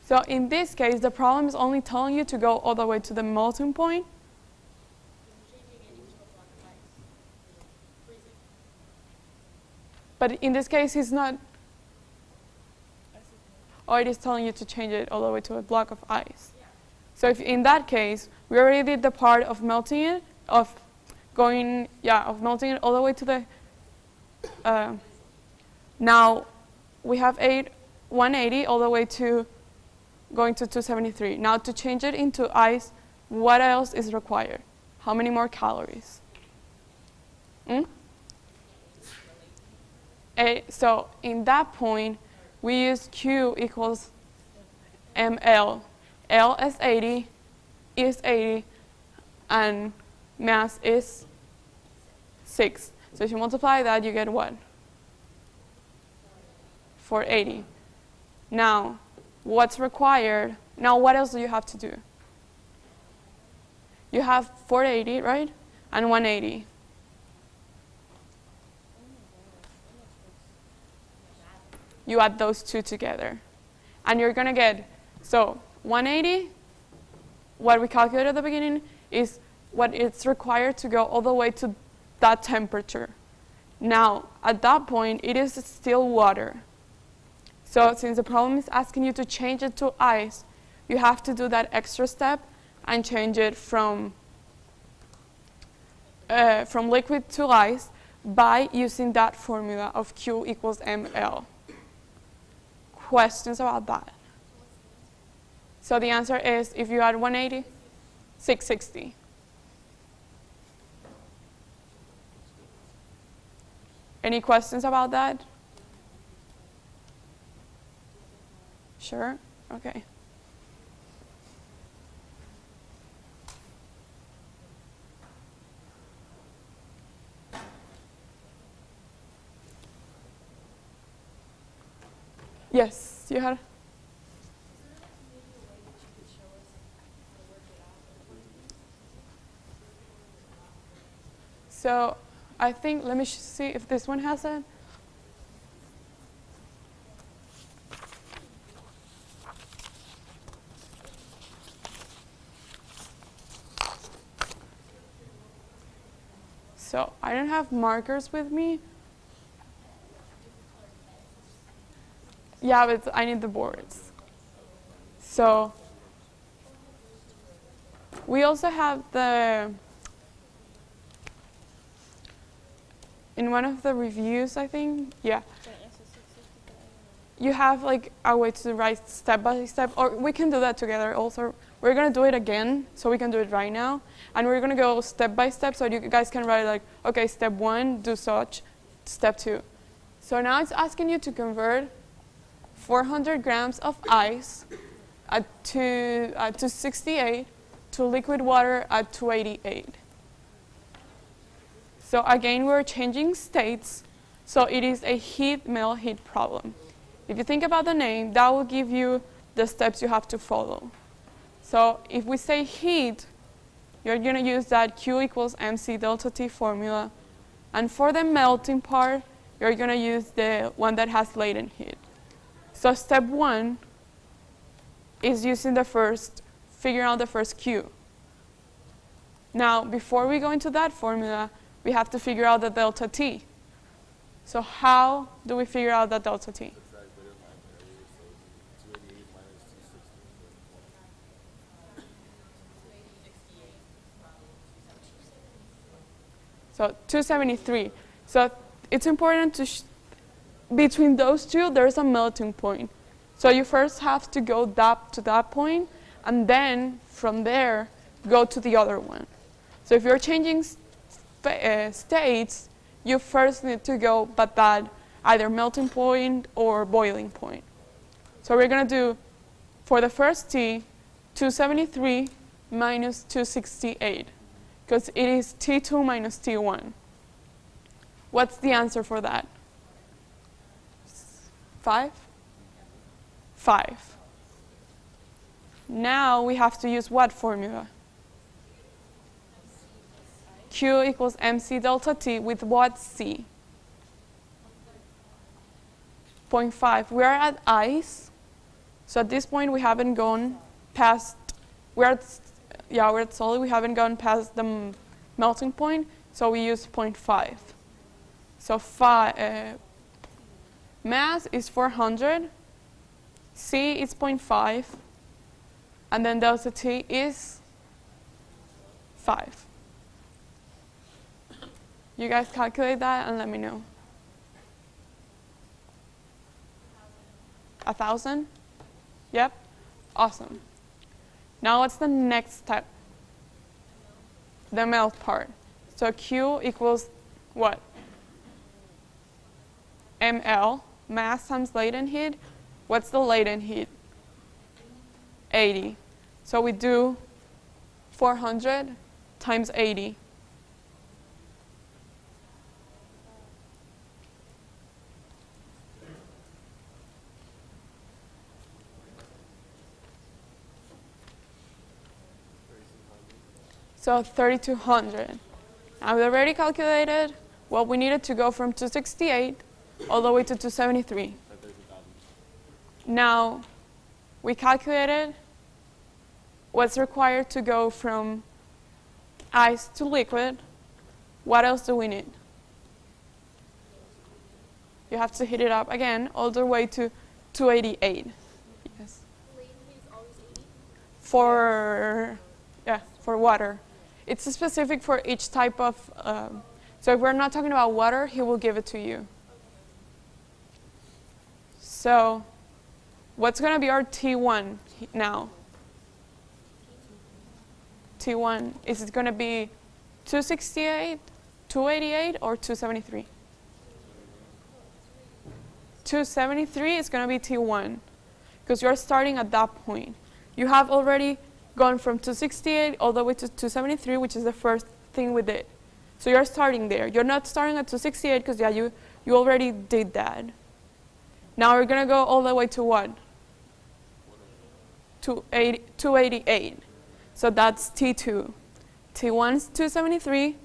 So in this case, the problem is only telling you to go all the way to the melting point. But in this case, it's not. Or it is telling you to change it all the way to a block of ice. So if in that case, we already did the part of melting it, of melting it all the way to the. Now we have 180 all the way to going to 273. Now to change it into ice, what else is required? How many more calories? So in that point, we use Q equals ml. L is 80, E is 80, and mass is 6. So if you multiply that, you get what? 480. Now, what's required? Now, what else do you have to do? You have 480, right? And 180. You add those two together. And you're going to get, so 180, what we calculated at the beginning, is what it's required to go all the way to that temperature. Now, at that point, it is still water. So since the problem is asking you to change it to ice, you have to do that extra step and change it from liquid to ice by using that formula of Q equals ml. Questions about that? So the answer is, if you add 180, 660. Any questions about that? Sure? Okay. Yes, you had. So I think, let me see if this one has it. So I don't have markers with me. Yeah, but I need the boards. So we also have in one of the reviews, I think, yeah. You have like a way to write step by step, or we can do that together also. We're gonna do it again, so we can do it right now. And we're gonna go step by step, so you guys can write like, okay, step 1, do such, step 2. So now it's asking you to convert 400 grams of ice at 268 to liquid water at 288. So again, we're changing states, so it is a heat-melt heat problem. If you think about the name, that will give you the steps you have to follow. So if we say heat, you're going to use that Q equals mc delta T formula. And for the melting part, you're going to use the one that has latent heat. So step 1 is using figuring out the first Q. Now, before we go into that formula, we have to figure out the delta T. So how do we figure out the delta T? So 273. So it's important to, between those two, there's a melting point. So you first have to go to that point, and then from there, go to the other one. So if you're changing states, you first need to go by that either melting point or boiling point. So we're going to do, for the first T, 273 minus 268, because it is T2 minus T1. What's the answer for that? 5? 5. Now we have to use what formula? Q equals mc delta T with what C? 0.5. We are at ice, So at this point, we haven't gone past, we're at solid, we haven't gone past the melting point, so we use 0.5. So mass is 400, C is 0.5, and then delta T is 5. You guys calculate that and let me know. 1,000? Yep. Awesome. Now what's the next step? The melt part. So Q equals what? ML, mass times latent heat. What's the latent heat? 80. So we do 400 times 80. So 3,200. Now we already calculated what we needed to go from 268 all the way to 273. Now we calculated what's required to go from ice to liquid. What else do we need? You have to heat it up again all the way to 288. Yes. For water. It's specific for each type of, so if we're not talking about water, he will give it to you. So what's going to be our T1 now? T1, is it going to be 268, 288, or 273? 273 is going to be T1, because you're starting at that point. You have already gone from 268 all the way to 273, which is the first thing we did. So you're starting there. You're not starting at 268 because you already did that. Now we're going to go all the way to what? 288. So that's T2. T1 is 273.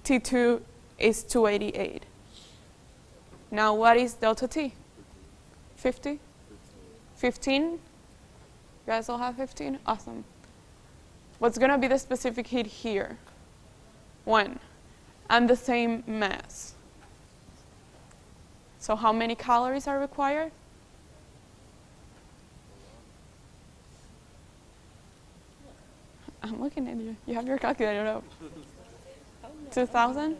T2 is 288. Now what is delta T? 50? 15? You guys all have 15? Awesome. What's going to be the specific heat here? 1. And the same mass. So how many calories are required? I'm looking at you. You have your calculator up. 2,000?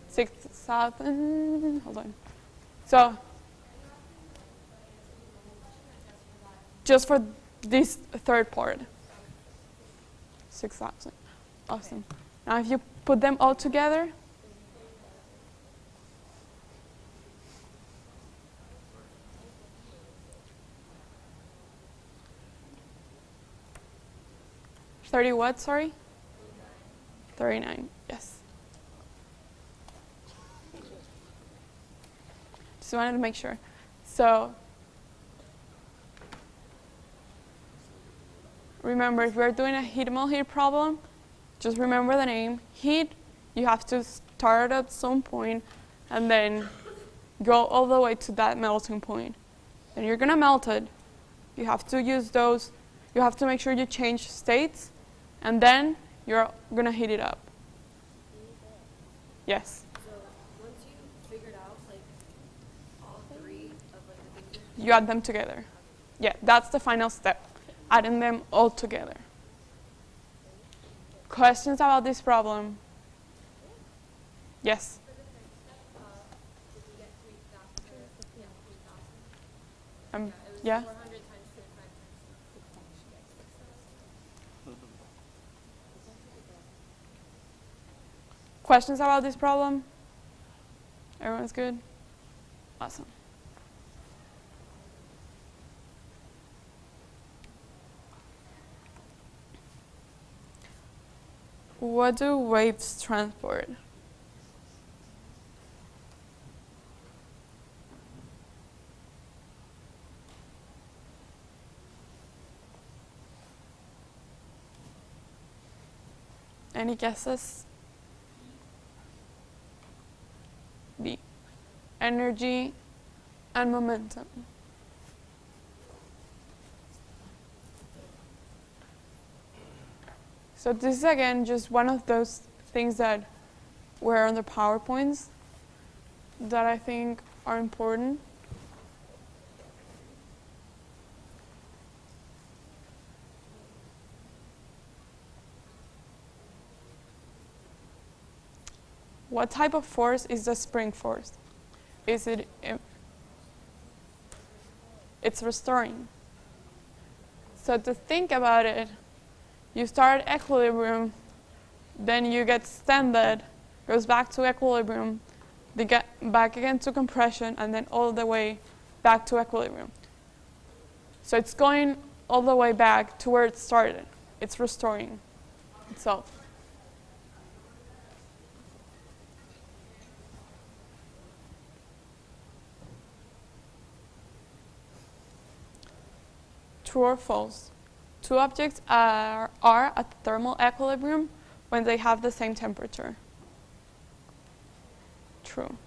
6,000? Hold on. So just for this third part. 6,000. Awesome. Now if you put them all together, $30 what, sorry? 39, yes. Just wanted to make sure. So remember, if we're doing a heat-mole heat problem, just remember the name. Heat, you have to start at some point and then go all the way to that melting point. Then you're going to melt it. You have to use those. You have to make sure you change states, and then you're going to heat it up. Yes? So once you figured out like all three of like the things You add them together. Yeah, that's the final step. Adding them all together. Questions about this problem? Yes? did you get 3,000? Yeah? 400 times 25 times 6,000. Questions about this problem? Everyone's good? Awesome. What do waves transport? Any guesses? B. Energy and momentum. So this is again just one of those things that were on the PowerPoints that I think are important. What type of force is the spring force? Is it, it's restoring. So to think about it, you start at equilibrium, then you get extended, goes back to equilibrium, they get back again to compression, and then all the way back to equilibrium. So it's going all the way back to where it started. It's restoring itself. True or false? Two objects are at thermal equilibrium when they have the same temperature. True.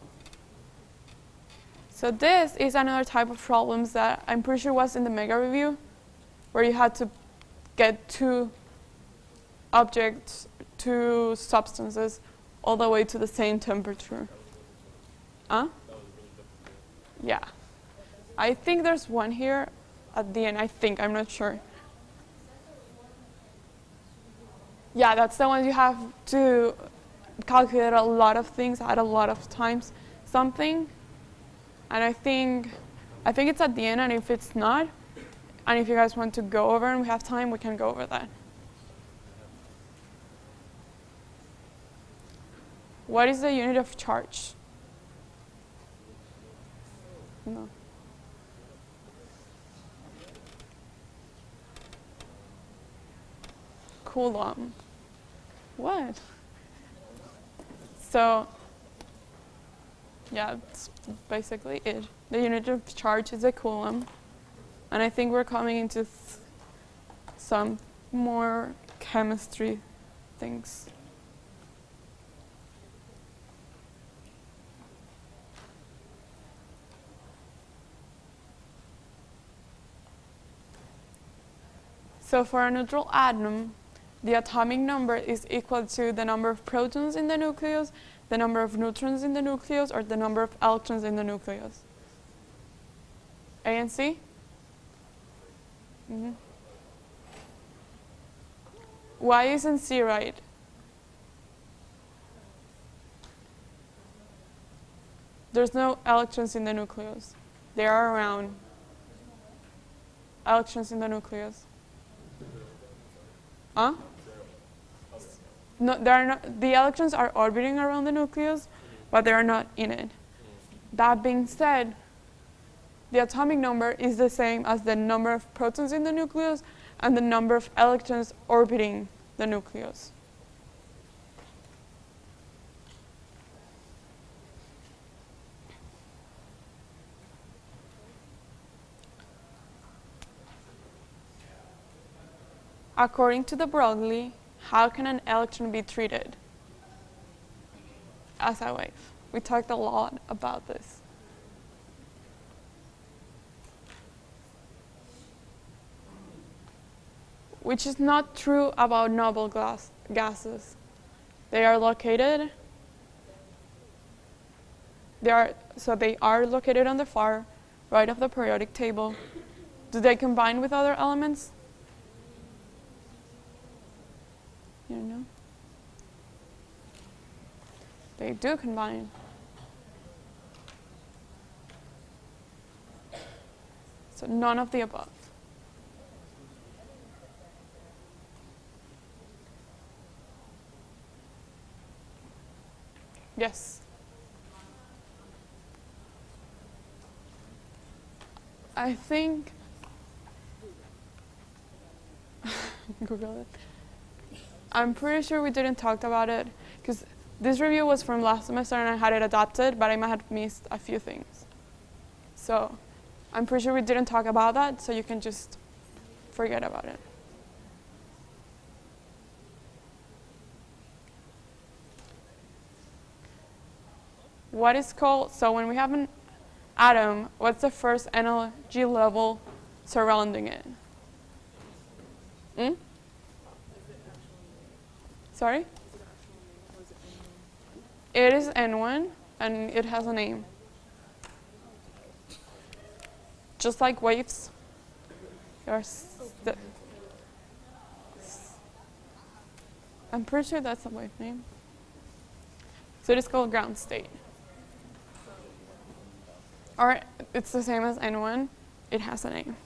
So this is another type of problems that I'm pretty sure was in the mega review, where you had to get two objects, two substances, all the way to the same temperature. Huh? Yeah. I think there's one here at the end, I'm not sure. Yeah, that's the one you have to calculate a lot of things at a lot of times something. And I think it's at the end, and if it's not, and if you guys want to go over and we have time, we can go over that. What is the unit of charge? No. Coulomb. What? So, yeah, that's basically it. The unit of charge is a coulomb. And I think we're coming into some more chemistry things. So for a neutral atom, the atomic number is equal to the number of protons in the nucleus, the number of neutrons in the nucleus, or the number of electrons in the nucleus. A and C? Mm-hmm. Why isn't C right? There's no electrons in the nucleus. They are around. Electrons in the nucleus. Huh? No, there are not. The electrons are orbiting around the nucleus, but they are not in it. That being said, the atomic number is the same as the number of protons in the nucleus and the number of electrons orbiting the nucleus. According to the Broglie, how can an electron be treated as a wave? We talked a lot about this. Which is not true about noble gases. They are located. They are located on the far right of the periodic table. Do they combine with other elements? You know? They do combine. So none of the above. Yes. I think Google it. I'm pretty sure we didn't talk about it because this review was from last semester and I had it adapted, but I might have missed a few things. So I'm pretty sure we didn't talk about that, so you can just forget about it. What is called, so when we have an atom, what's the first energy level surrounding it? Sorry? It is N1, and it has a name. Just like waves. I'm pretty sure that's a wave name. So it is called ground state. Or it's the same as N1, it has a name.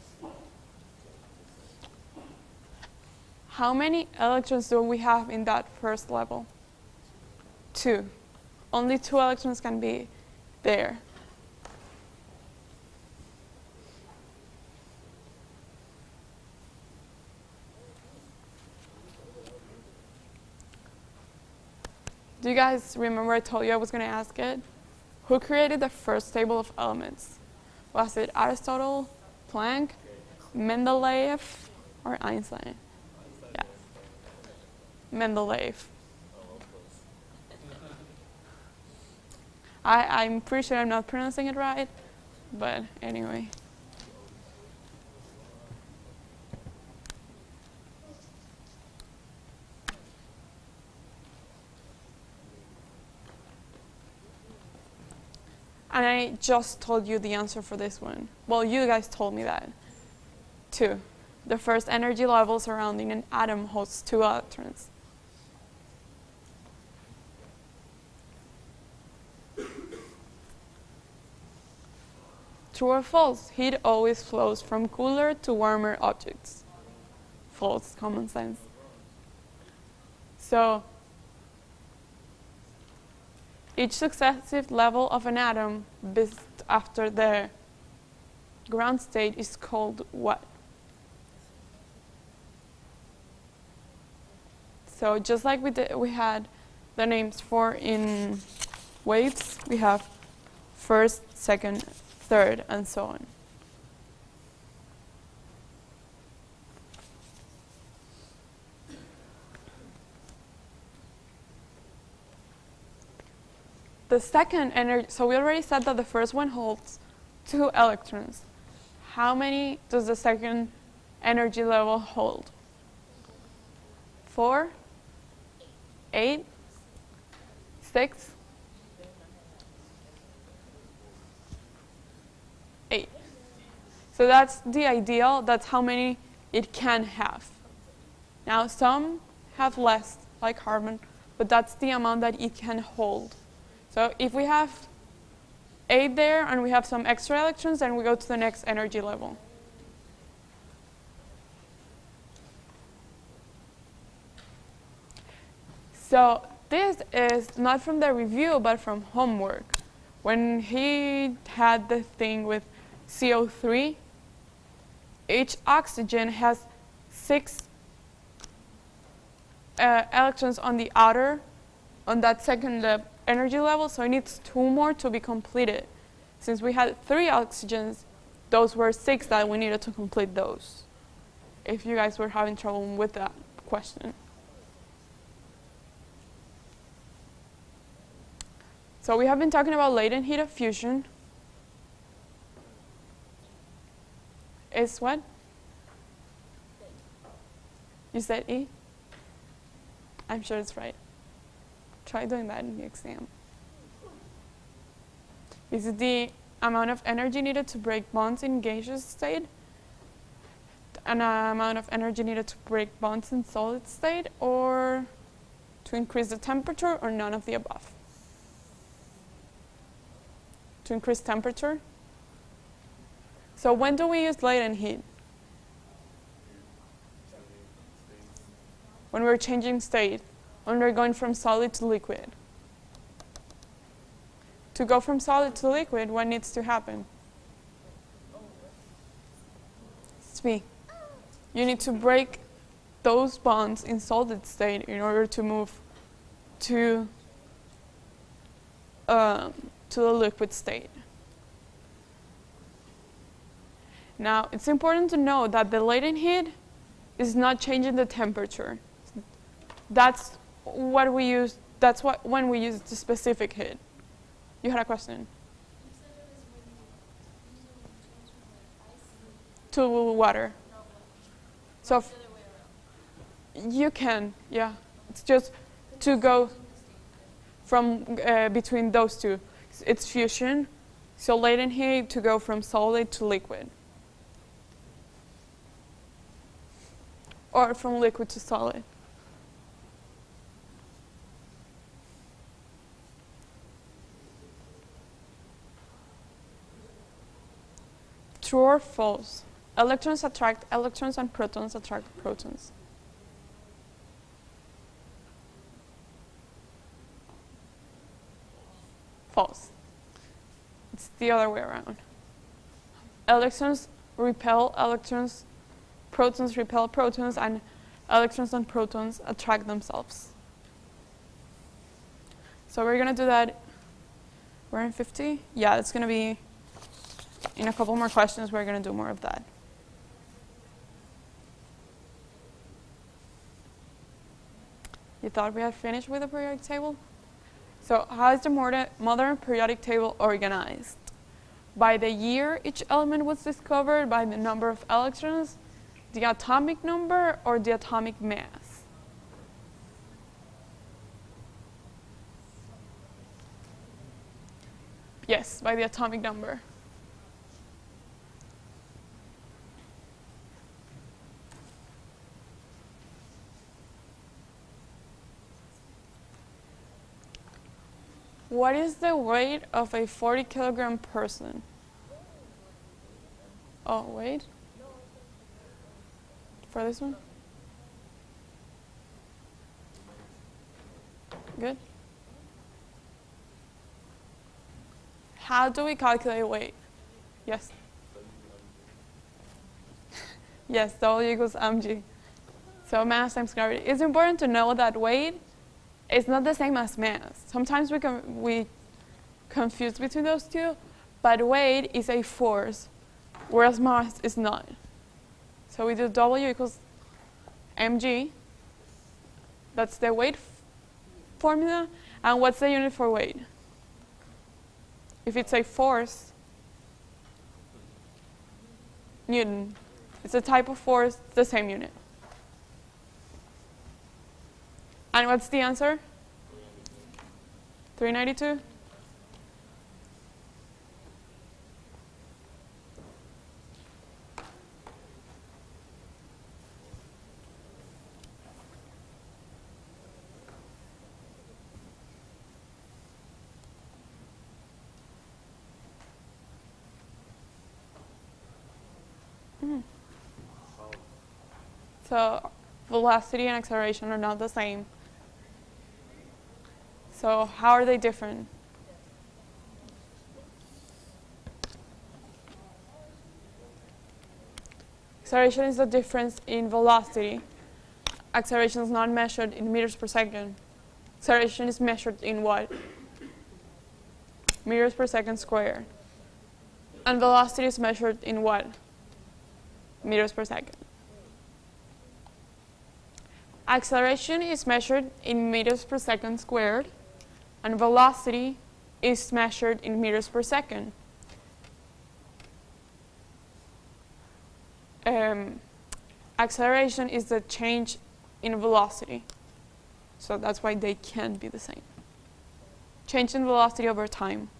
How many electrons do we have in that first level? 2. Only 2 electrons can be there. Do you guys remember I told you I was going to ask it? Who created the first table of elements? Was it Aristotle, Planck, Mendeleev, or Einstein? Yeah. Mendeleev. I'm pretty sure I'm not pronouncing it right, but anyway. And I just told you the answer for this one. Well, you guys told me that. 2. The first energy level surrounding an atom holds 2 electrons. True or false? Heat always flows from cooler to warmer objects. False, common sense. So, each successive level of an atom built after the ground state is called what? So just like we had the names for in waves, we have first, second, third, and so on. The second energy, so we already said that the first one holds 2 electrons. How many does the second energy level hold? 4? 8? 6? 8. So that's the ideal, that's how many it can have. Now some have less, like carbon, but that's the amount that it can hold. So if we have 8 there and we have some extra electrons, then we go to the next energy level. So this is not from the review, but from homework. When he had the thing with CO3, each oxygen has 6 electrons on the outer, on that second energy level, so it needs 2 more to be completed. Since we had 3 oxygens, those were 6 that we needed to complete those. If you guys were having trouble with that question. So we have been talking about latent heat of fusion. Is what? You said E? I'm sure it's right. Try doing that in the exam. Is it the amount of energy needed to break bonds in gaseous state? An amount of energy needed to break bonds in solid state, or to increase the temperature, or none of the above? To increase temperature? So when do we use latent heat? When we're changing state, when we're going from solid to liquid. To go from solid to liquid, what needs to happen? You need to break those bonds in solid state in order to move to the liquid state. Now, it's important to know that the latent heat is not changing the temperature. That's what we use. That's when we use the specific heat. You had a question? You said it was when you change from like ice To water. to So the other way around. you can, yeah. It's just to go from between those two. It's fusion, so latent heat to go from solid to liquid. Or from liquid to solid. True or false? Electrons attract electrons and protons attract protons. False. It's the other way around. Electrons repel electrons, protons repel protons, and electrons and protons attract themselves. So we're going to do that. We're in 50? Yeah, it's going to be in a couple more questions. We're going to do more of that. You thought we had finished with the periodic table? So how is the modern periodic table organized? By the year each element was discovered, by the number of electrons, the atomic number, or the atomic mass? Yes, by the atomic number. What is the weight of a 40-kilogram person? Oh, wait. For this one? Good. How do we calculate weight? Yes. Yes, W equals mg. So mass times gravity. It's important to know that weight is not the same as mass. Sometimes we confuse between those two, but weight is a force, whereas mass is not. So we do W equals mg. That's the weight formula. And what's the unit for weight? If it's a force, Newton. It's a type of force, it's the same unit. And what's the answer? 392? So velocity and acceleration are not the same. So how are they different? Acceleration is the difference in velocity. Acceleration is not measured in meters per second. Acceleration is measured in what? Meters per second squared. And velocity is measured in what? Meters per second. Acceleration is measured in meters per second squared, and velocity is measured in meters per second. Acceleration is the change in velocity. So that's why they can't be the same. Change in velocity over time.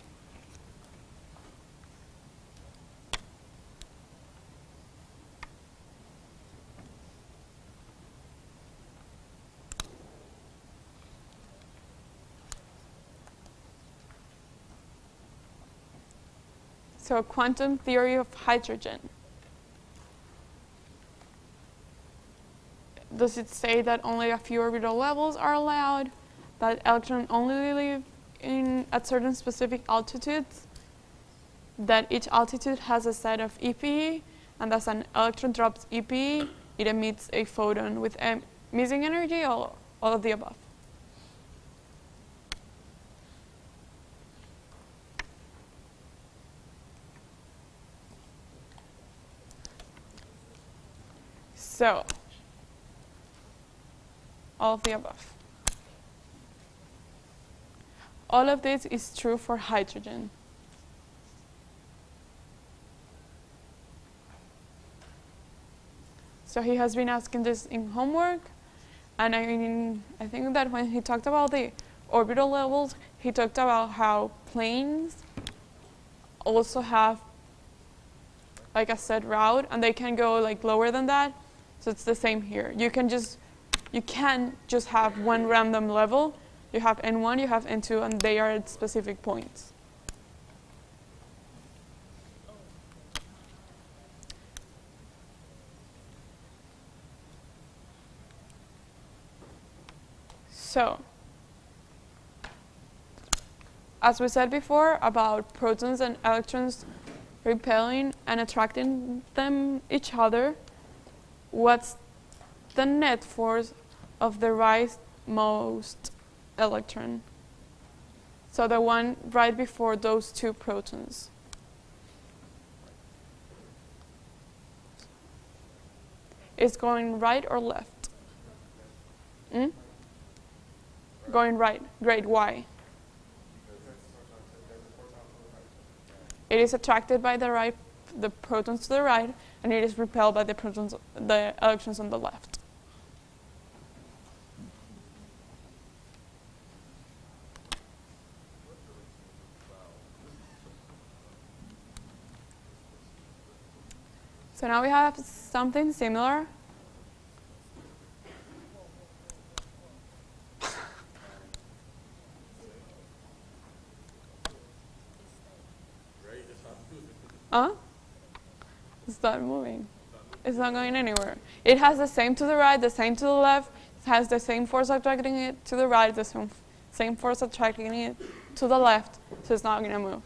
So quantum theory of hydrogen. Does it say that only a few orbital levels are allowed? That electrons only live at certain specific altitudes? That each altitude has a set of EPE, and as an electron drops EPE, it emits a photon with missing energy, or all of the above? So, all of the above. All of this is true for hydrogen. So he has been asking this in homework, And I think that when he talked about the orbital levels, he talked about how planes also have like a set route, and they can go like lower than that. So it's the same here. You can't just have one random level. You have N1, you have N2, and they are at specific points. So, as we said before about protons and electrons repelling and attracting each other, what's the net force of the rightmost electron? So the one right before those two protons. Is going right or left? Going right. Great. Why? It is attracted by the protons to the right, and it is repelled by the electrons on the left. So now we have something similar. It's not moving. It's not going anywhere. It has the same to the right, the same to the left. It has the same force attracting it to the right, the same force attracting it to the left. So it's not going to move.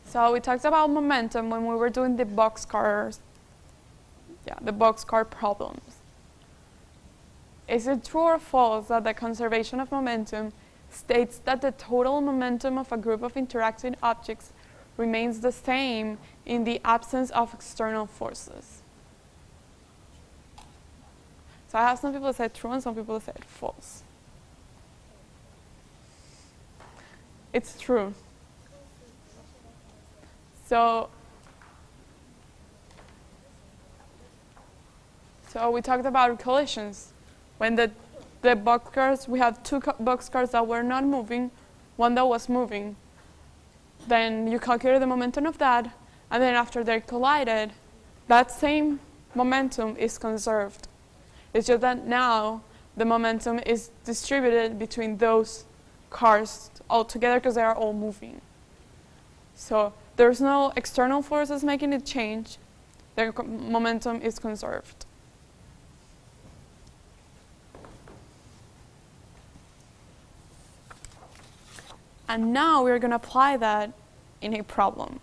So we talked about momentum when we were doing the boxcar problems. Is it true or false that the conservation of momentum states that the total momentum of a group of interacting objects remains the same in the absence of external forces? So I have some people that said true and some people that said false. It's true. So we talked about collisions. When the boxcars, we had two boxcars that were not moving, one that was moving. Then you calculate the momentum of that, and then after they collided, that same momentum is conserved. It's just that now the momentum is distributed between those cars all together because they are all moving. So there's no external forces making it change. The momentum is conserved. And now we're going to apply that in a problem.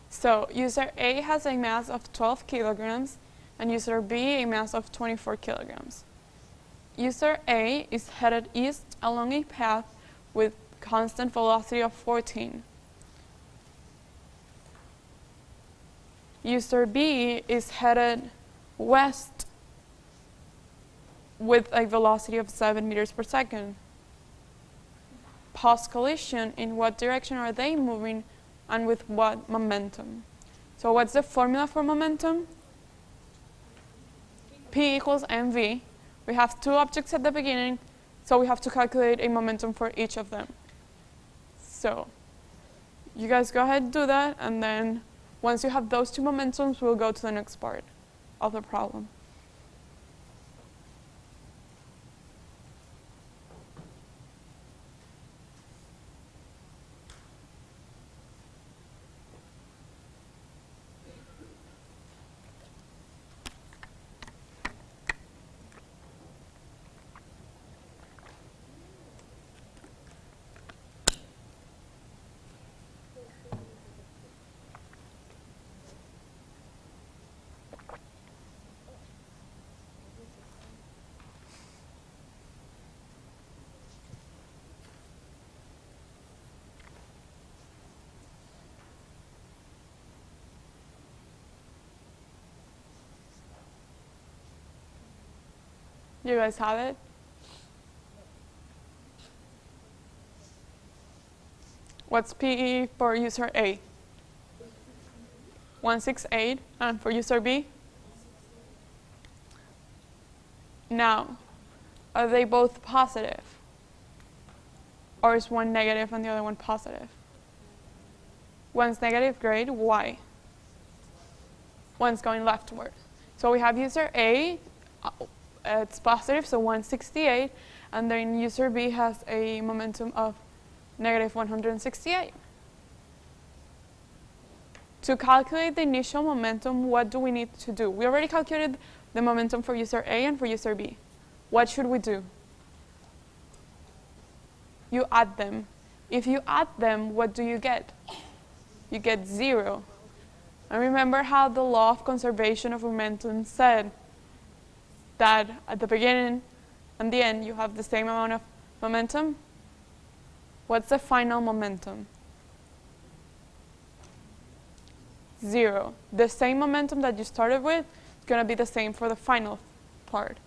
So user A has a mass of 12 kilograms and user B a mass of 24 kilograms. User A is headed east along a path with constant velocity of 14. User B is headed west with a velocity of 7 meters per second. Post-collision, in what direction are they moving and with what momentum? So what's the formula for momentum? P equals mv. We have two objects at the beginning, so we have to calculate a momentum for each of them. So you guys go ahead and do that, and then once you have those two momentums, we'll go to the next part of the problem. You guys have it? What's PE for user A? 168. And for user B? Now, are they both positive? Or is one negative and the other one positive? One's negative, great. Why? One's going leftward. So we have user A, it's positive, so 168, and then user B has a momentum of negative 168. To calculate the initial momentum, what do we need to do? We already calculated the momentum for user A and for user B. What should we do? You add them. If you add them, what do you get? You get 0. And remember how the law of conservation of momentum said that at the beginning and the end you have the same amount of momentum? What's the final momentum? 0. The same momentum that you started with is going to be the same for the final part.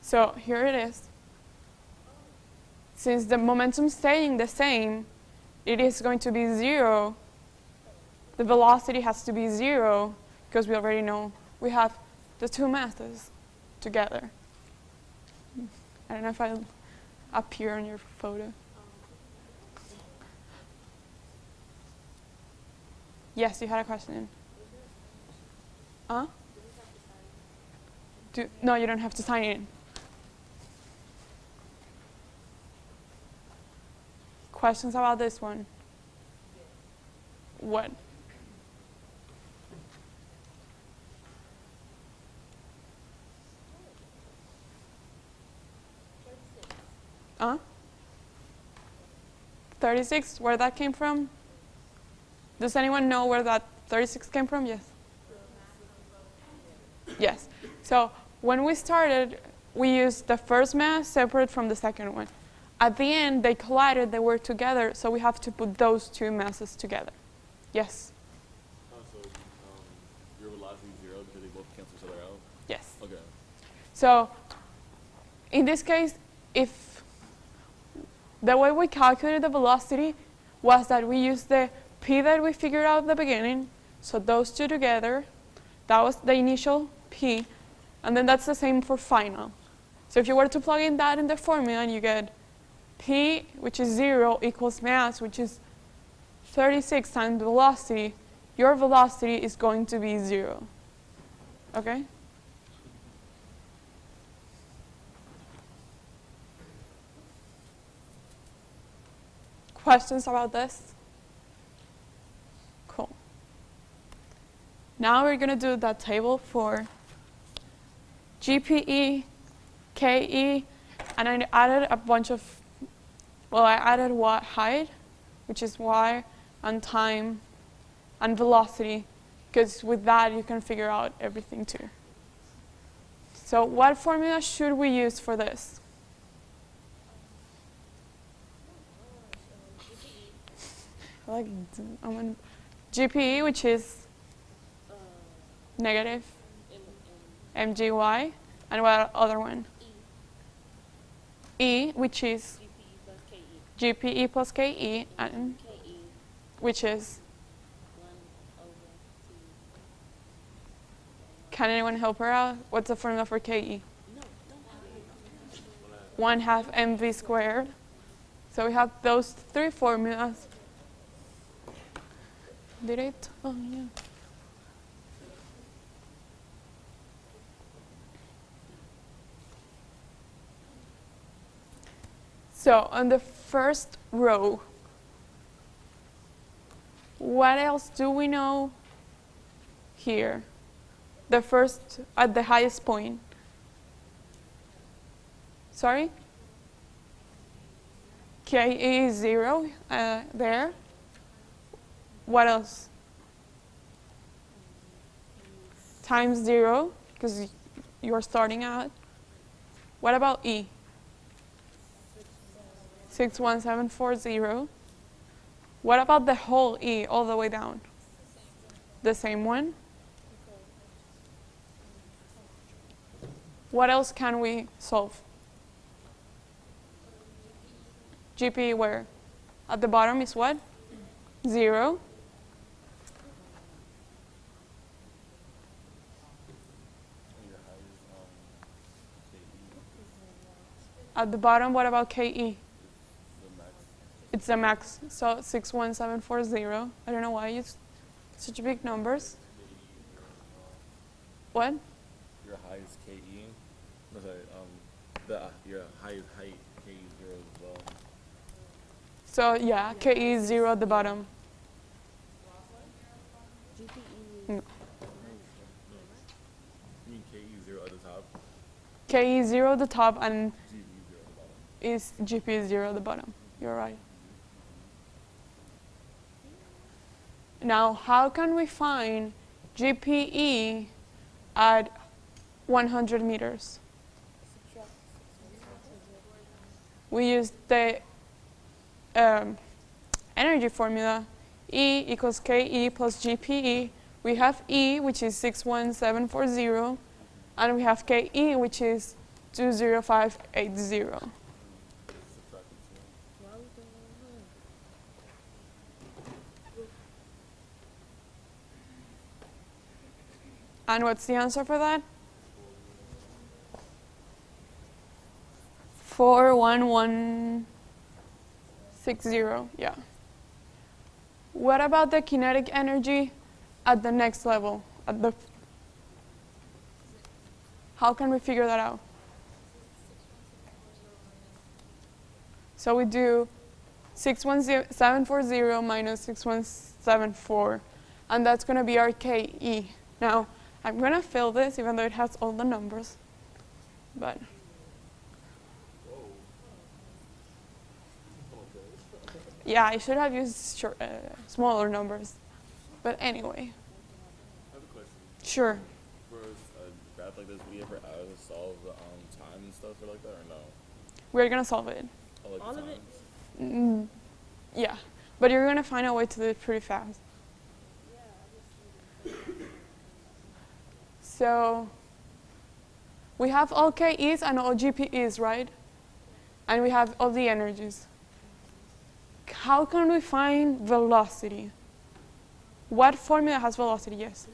So here it is. Since the momentum is staying the same, it is going to be 0. The velocity has to be 0 because we already know we have the two masses together. I don't know if I'll appear on your photo. Yes, you had a question. Huh? No, you don't have to sign it. Questions about this one? What? Huh? 36, where that came from? Does anyone know where that 36 came from? Yes. Yes. So when we started, we used the first mass separate from the second one. At the end, they collided, they were together, so we have to put those two masses together. Yes? So your velocity is 0 because they both cancel each other out? Yes. Okay. So in this case, if the way we calculated the velocity was that we used the P that we figured out at the beginning, so those two together, that was the initial P, and then that's the same for final. So if you were to plug in that in the formula, and you get P, which is 0, equals mass, which is 36 times velocity, your velocity is going to be 0. Okay? Questions about this? Cool. Now we're going to do that table for GPE, KE, and I added a bunch of, I added height, which is y, and time, and velocity, because with that you can figure out everything too. So what formula should we use for this? GPE, which is negative mgy, and what other one? E, which is GPE plus KE, and which is? Can anyone help her out? What's the formula for KE? 1/2 mv squared. So we have those three formulas. Did it? Oh, yeah. So on the first row, what else do we know here? The first, at the highest point. Sorry? KE is 0 there. What else? Times 0, because you're starting out. What about E? 61740. What about the whole E all the way down? The same one? What else can we solve? GPE where? At the bottom is what? 0. Your height is KE. At the bottom, what about KE? The max. It's the max, so 61740. I don't know why it's such big numbers. What? Your height is KE. No, sorry. Your height KE 0 as well. So yeah, KE is 0 at the bottom. GPE. No. You mean KE 0 at the top? KE is 0 at the top and GE 0 at the bottom. is GP 0 at the bottom. You're right. Now, how can we find GPE at 100 meters? We use the energy formula. E equals KE plus GPE. We have E, which is 61740, and we have KE, which is 20580. And what's the answer for that? 41160, yeah. What about the kinetic energy at the next level? How can we figure that out? So we do 61740 minus 6174, and that's going to be our KE. Now, I'm going to fill this even though it has all the numbers, but yeah, I should have used smaller numbers, but anyway. I have a question. Sure. For a graph like this, would you ever solve the time and stuff or like that, or no? We're going to solve it. Oh, like All the of it? times? Yeah, but you're going to find a way to do it pretty fast. So we have all KEs and all GPEs, right? And we have all the energies. How can we find velocity? What formula has velocity? Yes.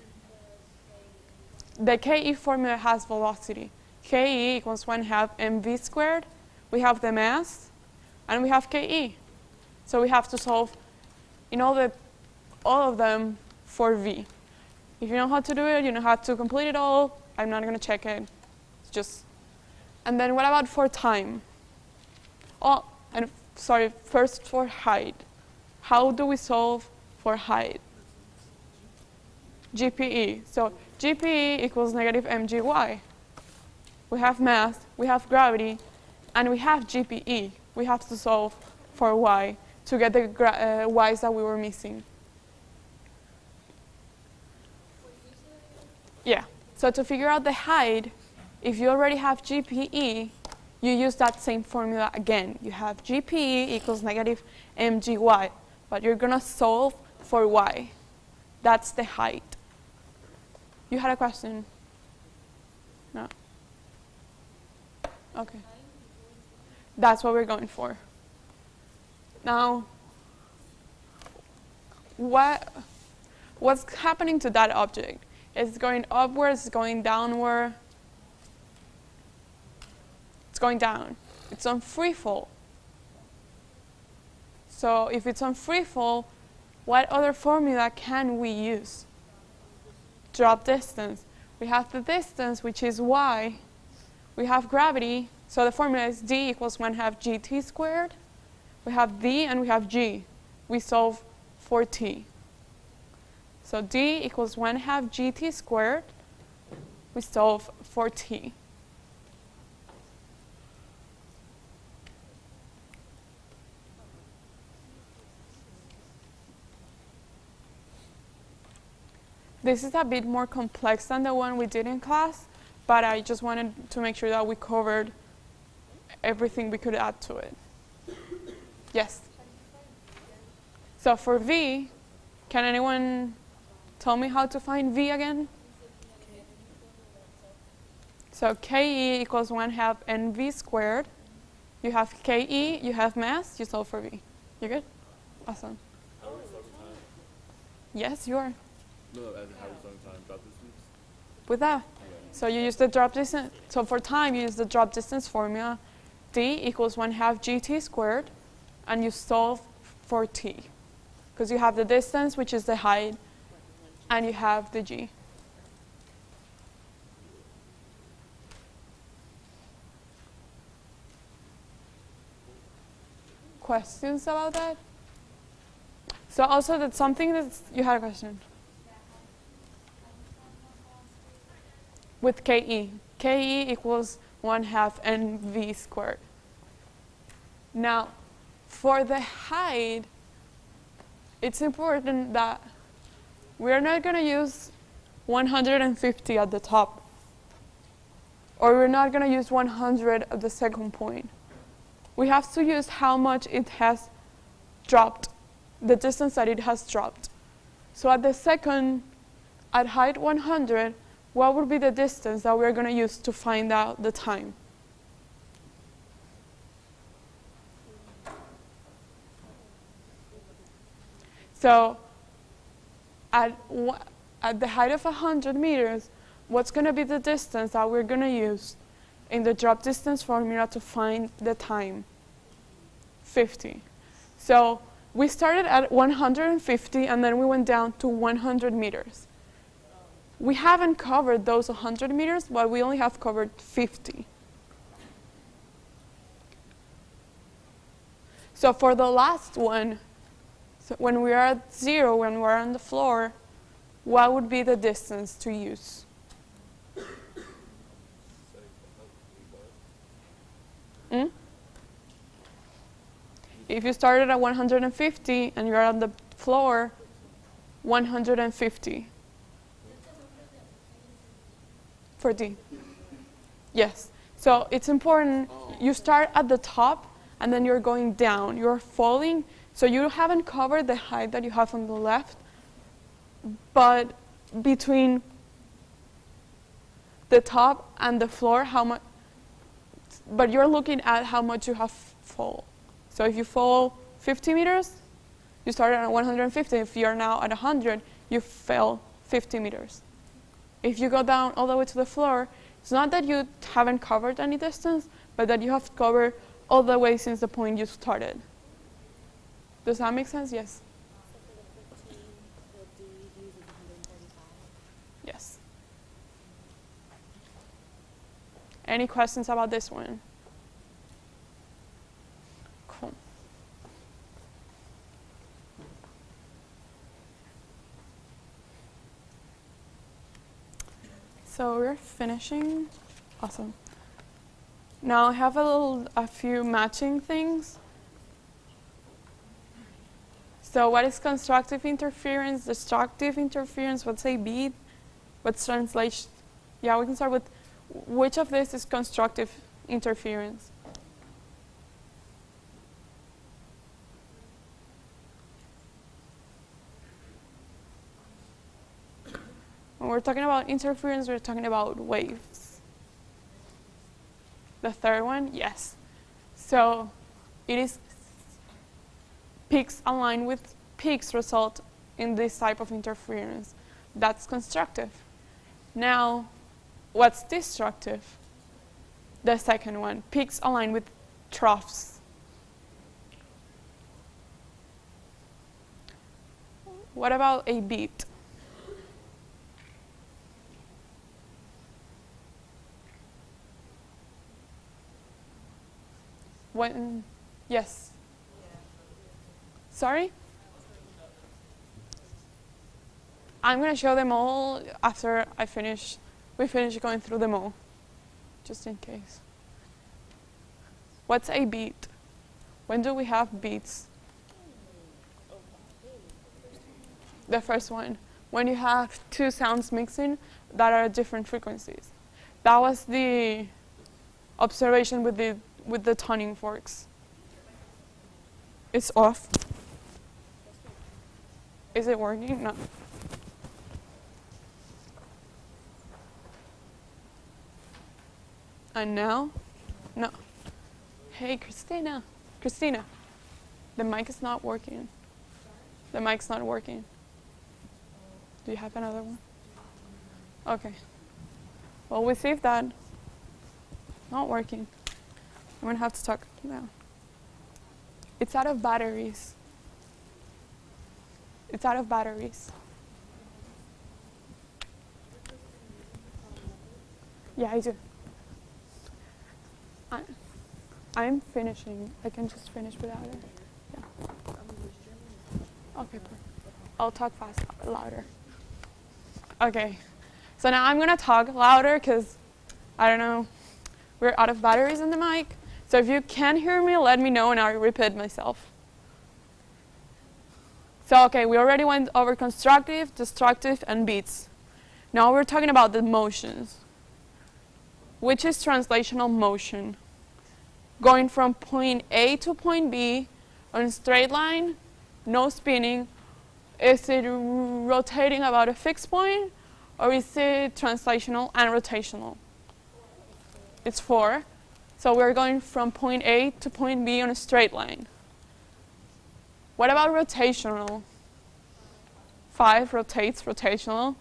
The KE formula has velocity. KE equals 1/2 mv squared. We have the mass, and we have KE. So we have to solve all of them for V. If you know how to do it, you know how to complete it all. I'm not going to check it. It's just. And then what about for time? Oh, and sorry, first for height. How do we solve for height? GPE. So GPE equals negative mgy. We have mass, we have gravity, and we have GPE. We have to solve for y to get the y's that we were missing. Yeah, so to figure out the height, if you already have GPE, you use that same formula again. You have GPE equals negative mgy, but you're going to solve for y. That's the height. You had a question? No? Okay. That's what we're going for. Now, what's happening to that object? It's going upwards, it's going downward. It's going down. It's on free fall. So if it's on free fall, what other formula can we use? Drop distance. We have the distance, which is y. We have gravity, so the formula is d equals 1/2 gt squared. We have d and we have g. We solve for t. So d equals 1/2 gt squared. We solve for t. This is a bit more complex than the one we did in class, but I just wanted to make sure that we covered everything we could add to it. Yes? So for V, can anyone tell me how to find V again? So KE equals 1/2 NV squared. You have KE, you have mass, you solve for V. You good? Awesome. How are we starting time? Yes, you are. No, as in how are we starting time? Drop distance? With that. So you use the drop distance. So for time, you use the drop distance formula. D equals 1/2 GT squared. And you solve for T. Because you have the distance, which is the height, and you have the G. Questions about that? So also that's something that you had a question. With KE. KE equals 1/2 NV squared. Now, for the height, it's important that we're not going to use 150 at the top. Or we're not going to use 100 at the second point. We have to use how much it has dropped, the distance that it has dropped. So at the second, at height 100, what would be the distance that we're going to use to find out the time? So at the height of 100 meters, what's going to be the distance that we're going to use in the drop distance formula to find the time? 50. So we started at 150 and then we went down to 100 meters. We haven't covered those 100 meters, but we only have covered 50. So for the last one, so when we are at 0, when we're on the floor, what would be the distance to use? If you started at 150 and you're on the floor, 150. For D. Yes. So it's important, you start at the top and then you're going down. You're falling, so you haven't covered the height that you have on the left, but between the top and the floor, but you're looking at how much you have fall. So if you fall 50 meters, you started at 150. If you're now at 100, you fell 50 meters. If you go down all the way to the floor, it's not that you haven't covered any distance, but that you have covered all the way since the point you started. Does that make sense? Yes. Yes. Any questions about this one? Cool. So we're finishing. Awesome. Now I have a few matching things. So what is constructive interference, destructive interference? What's a beat? What's translation? Yeah, we can start with which of this is constructive interference? When we're talking about interference, we're talking about waves. The third one, yes. So it is peaks aligned with peaks result in this type of interference. That's constructive. Now, what's destructive? The second one, peaks aligned with troughs. What about a beat? When, yes. Sorry? I'm going to show them all after we finish going through them all, just in case. What's a beat? When do we have beats? The first one, when you have two sounds mixing that are at different frequencies. That was the observation with the tuning forks. It's off. Is it working? No. And now? No. Hey, Christina. Christina, the mic is not working. The mic's not working. Do you have another one? Okay. Well, we see if that not working. I'm gonna have to talk now. It's out of batteries. It's out of batteries. Yeah, I do. I'm finishing. I can just finish without it. Yeah. Okay, perfect. I'll talk fast, louder. Okay. So now I'm gonna talk louder because I don't know. We're out of batteries in the mic. So if you can't hear me, let me know and I'll repeat myself. So okay, we already went over constructive, destructive, and beats. Now we're talking about the motions. Which is translational motion? Going from point A to point B on a straight line, no spinning. Is it rotating about a fixed point, or is it translational and rotational? It's 4. So we're going from point A to point B on a straight line. What about rotational? 5 rotates, rotational.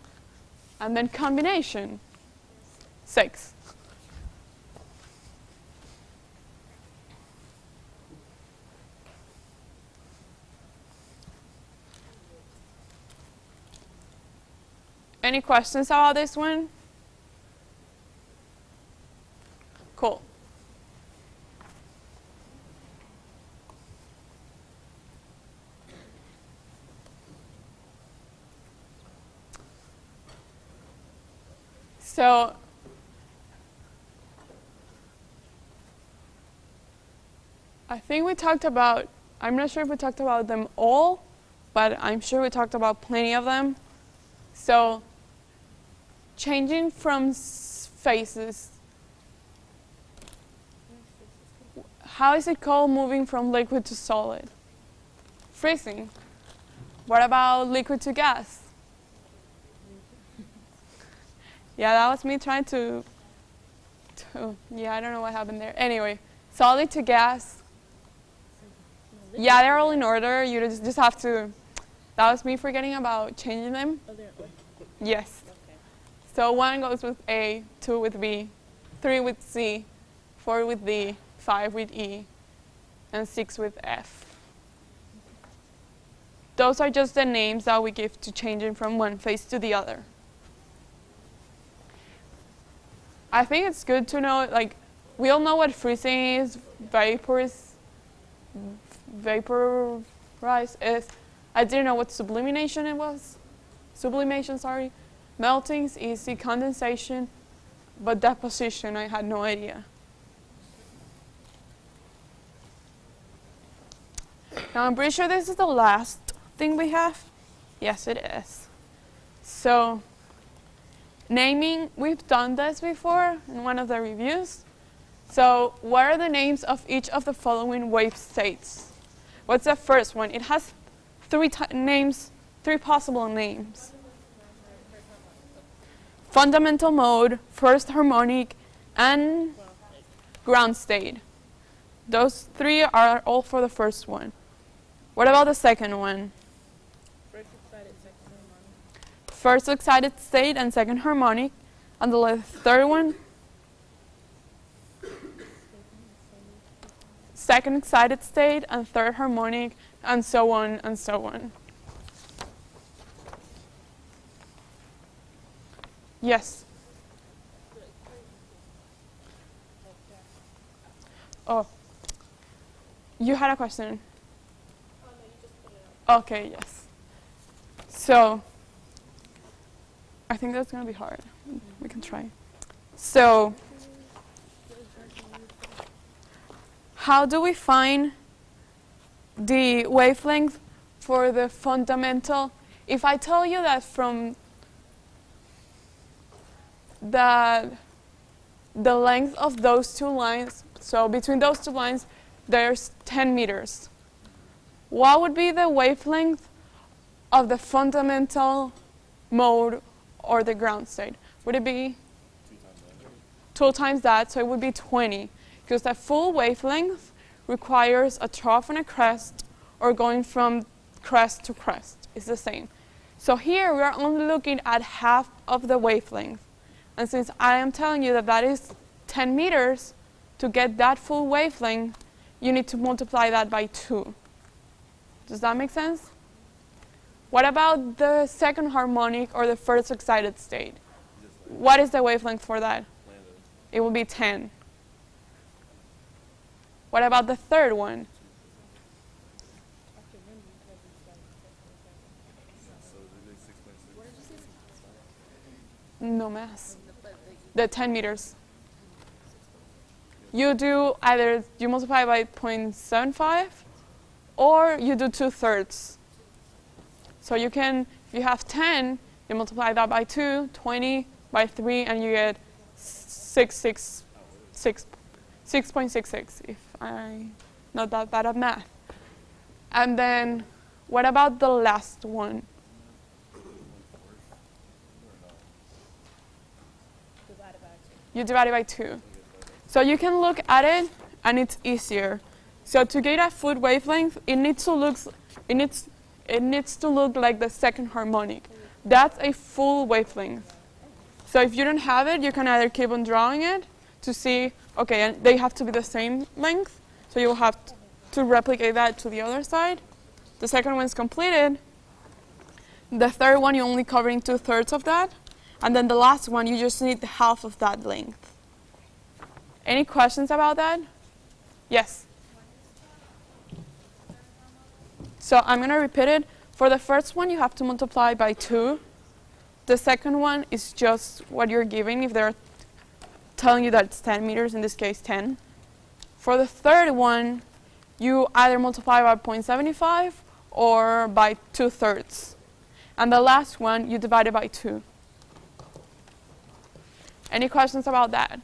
And then combination, 6. Any questions about this one? Cool. So I think we talked about, I'm not sure if we talked about them all, but I'm sure we talked about plenty of them. So changing from phases. How is it called moving from liquid to solid? Freezing. What about liquid to gas? Yeah, that was me trying to yeah, I don't know what happened there. Anyway, solid to gas. Yeah, they're all in order. You just have to, that was me forgetting about changing them. Oh, they're like, Yes. okay. So 1 goes with A, 2 with B, 3 with C, 4 with D, 5 with E, and 6 with F. Those are just the names that we give to changing from one phase to the other. I think it's good to know, like, we all know what freezing is, vaporized is. I didn't know what sublimation it was. Sublimation, sorry. Melting is easy, condensation, but deposition, I had no idea. Now I'm pretty sure this is the last thing we have. Yes, it is. So, naming, we've done this before in one of the reviews. So, what are the names of each of the following wave states? What's the first one? It has 3 possible names. Fundamental mode, first harmonic, and ground state. Those 3 are all for the first one. What about the second one? First excited state and second harmonic. And the third one? Second excited state and third harmonic, and so on and so on. Yes. Oh. You had a question? Okay, yes. So, I think that's going to be hard. We can try. So, how do we find the wavelength for the fundamental? If I tell you that from the length of those 2 lines, so between those 2 lines, there's 10 meters. What would be the wavelength of the fundamental mode or the ground state? Would it be 2 2 times that, so it would be 20. Because the full wavelength requires a trough and a crest, or going from crest to crest. It's the same. So here we are only looking at half of the wavelength. And since I am telling you that that is 10 meters, to get that full wavelength, you need to multiply that by 2. Does that make sense? What about the second harmonic or the first excited state? What is the wavelength for that? It will be 10. What about the third one? No mass. The 10 meters. You do either you multiply by 0.75 or you do 2/3. So you can, if you have 10, you multiply that by 2, 20 by 3, and you get 6.66 if I'm not that bad at math. And then what about the last one? You divide it by 2. So you can look at it and it's easier. So to get a full wavelength, it needs to look like the second harmonic. That's a full wavelength. So if you don't have it, you can either keep on drawing it to see, okay, and they have to be the same length. So you'll have to replicate that to the other side. The second one's completed. The third one, you're only covering 2/3 of that. And then the last one, you just need half of that length. Any questions about that? Yes? So I'm going to repeat it. For the first one, you have to multiply by 2. The second one is just what you're giving if they're telling you that it's 10 meters, in this case 10. For the third one, you either multiply by 0.75 or by 2/3. And the last one, you divide it by 2. Any questions about that?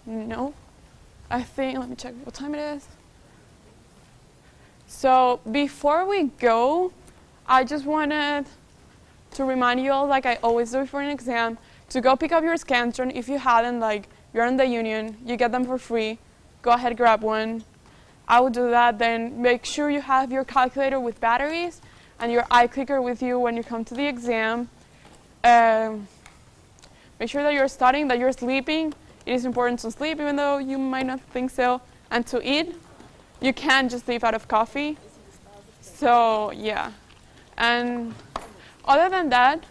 No? I think, let me check what time it is. So before we go, I just wanted to remind you all, like I always do before an exam, to go pick up your Scantron. If you haven't, like you're in the union, you get them for free. Go ahead, grab one. I will do that. Then make sure you have your calculator with batteries and your iClicker with you when you come to the exam. Make sure that you're studying, that you're sleeping. It is important to sleep, even though you might not think so, and to eat. You can't just live out of coffee. So, yeah. And other than that,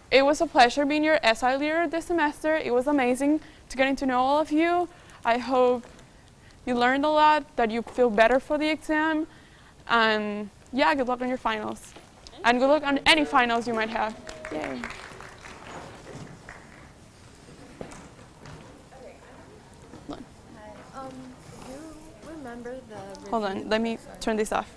it was a pleasure being your SI leader this semester. It was amazing to getting to know all of you. I hope you learned a lot, that you feel better for the exam. And yeah, good luck on your finals. And good luck on any finals you might have. Yay. You remember the Hold on, let me turn this off.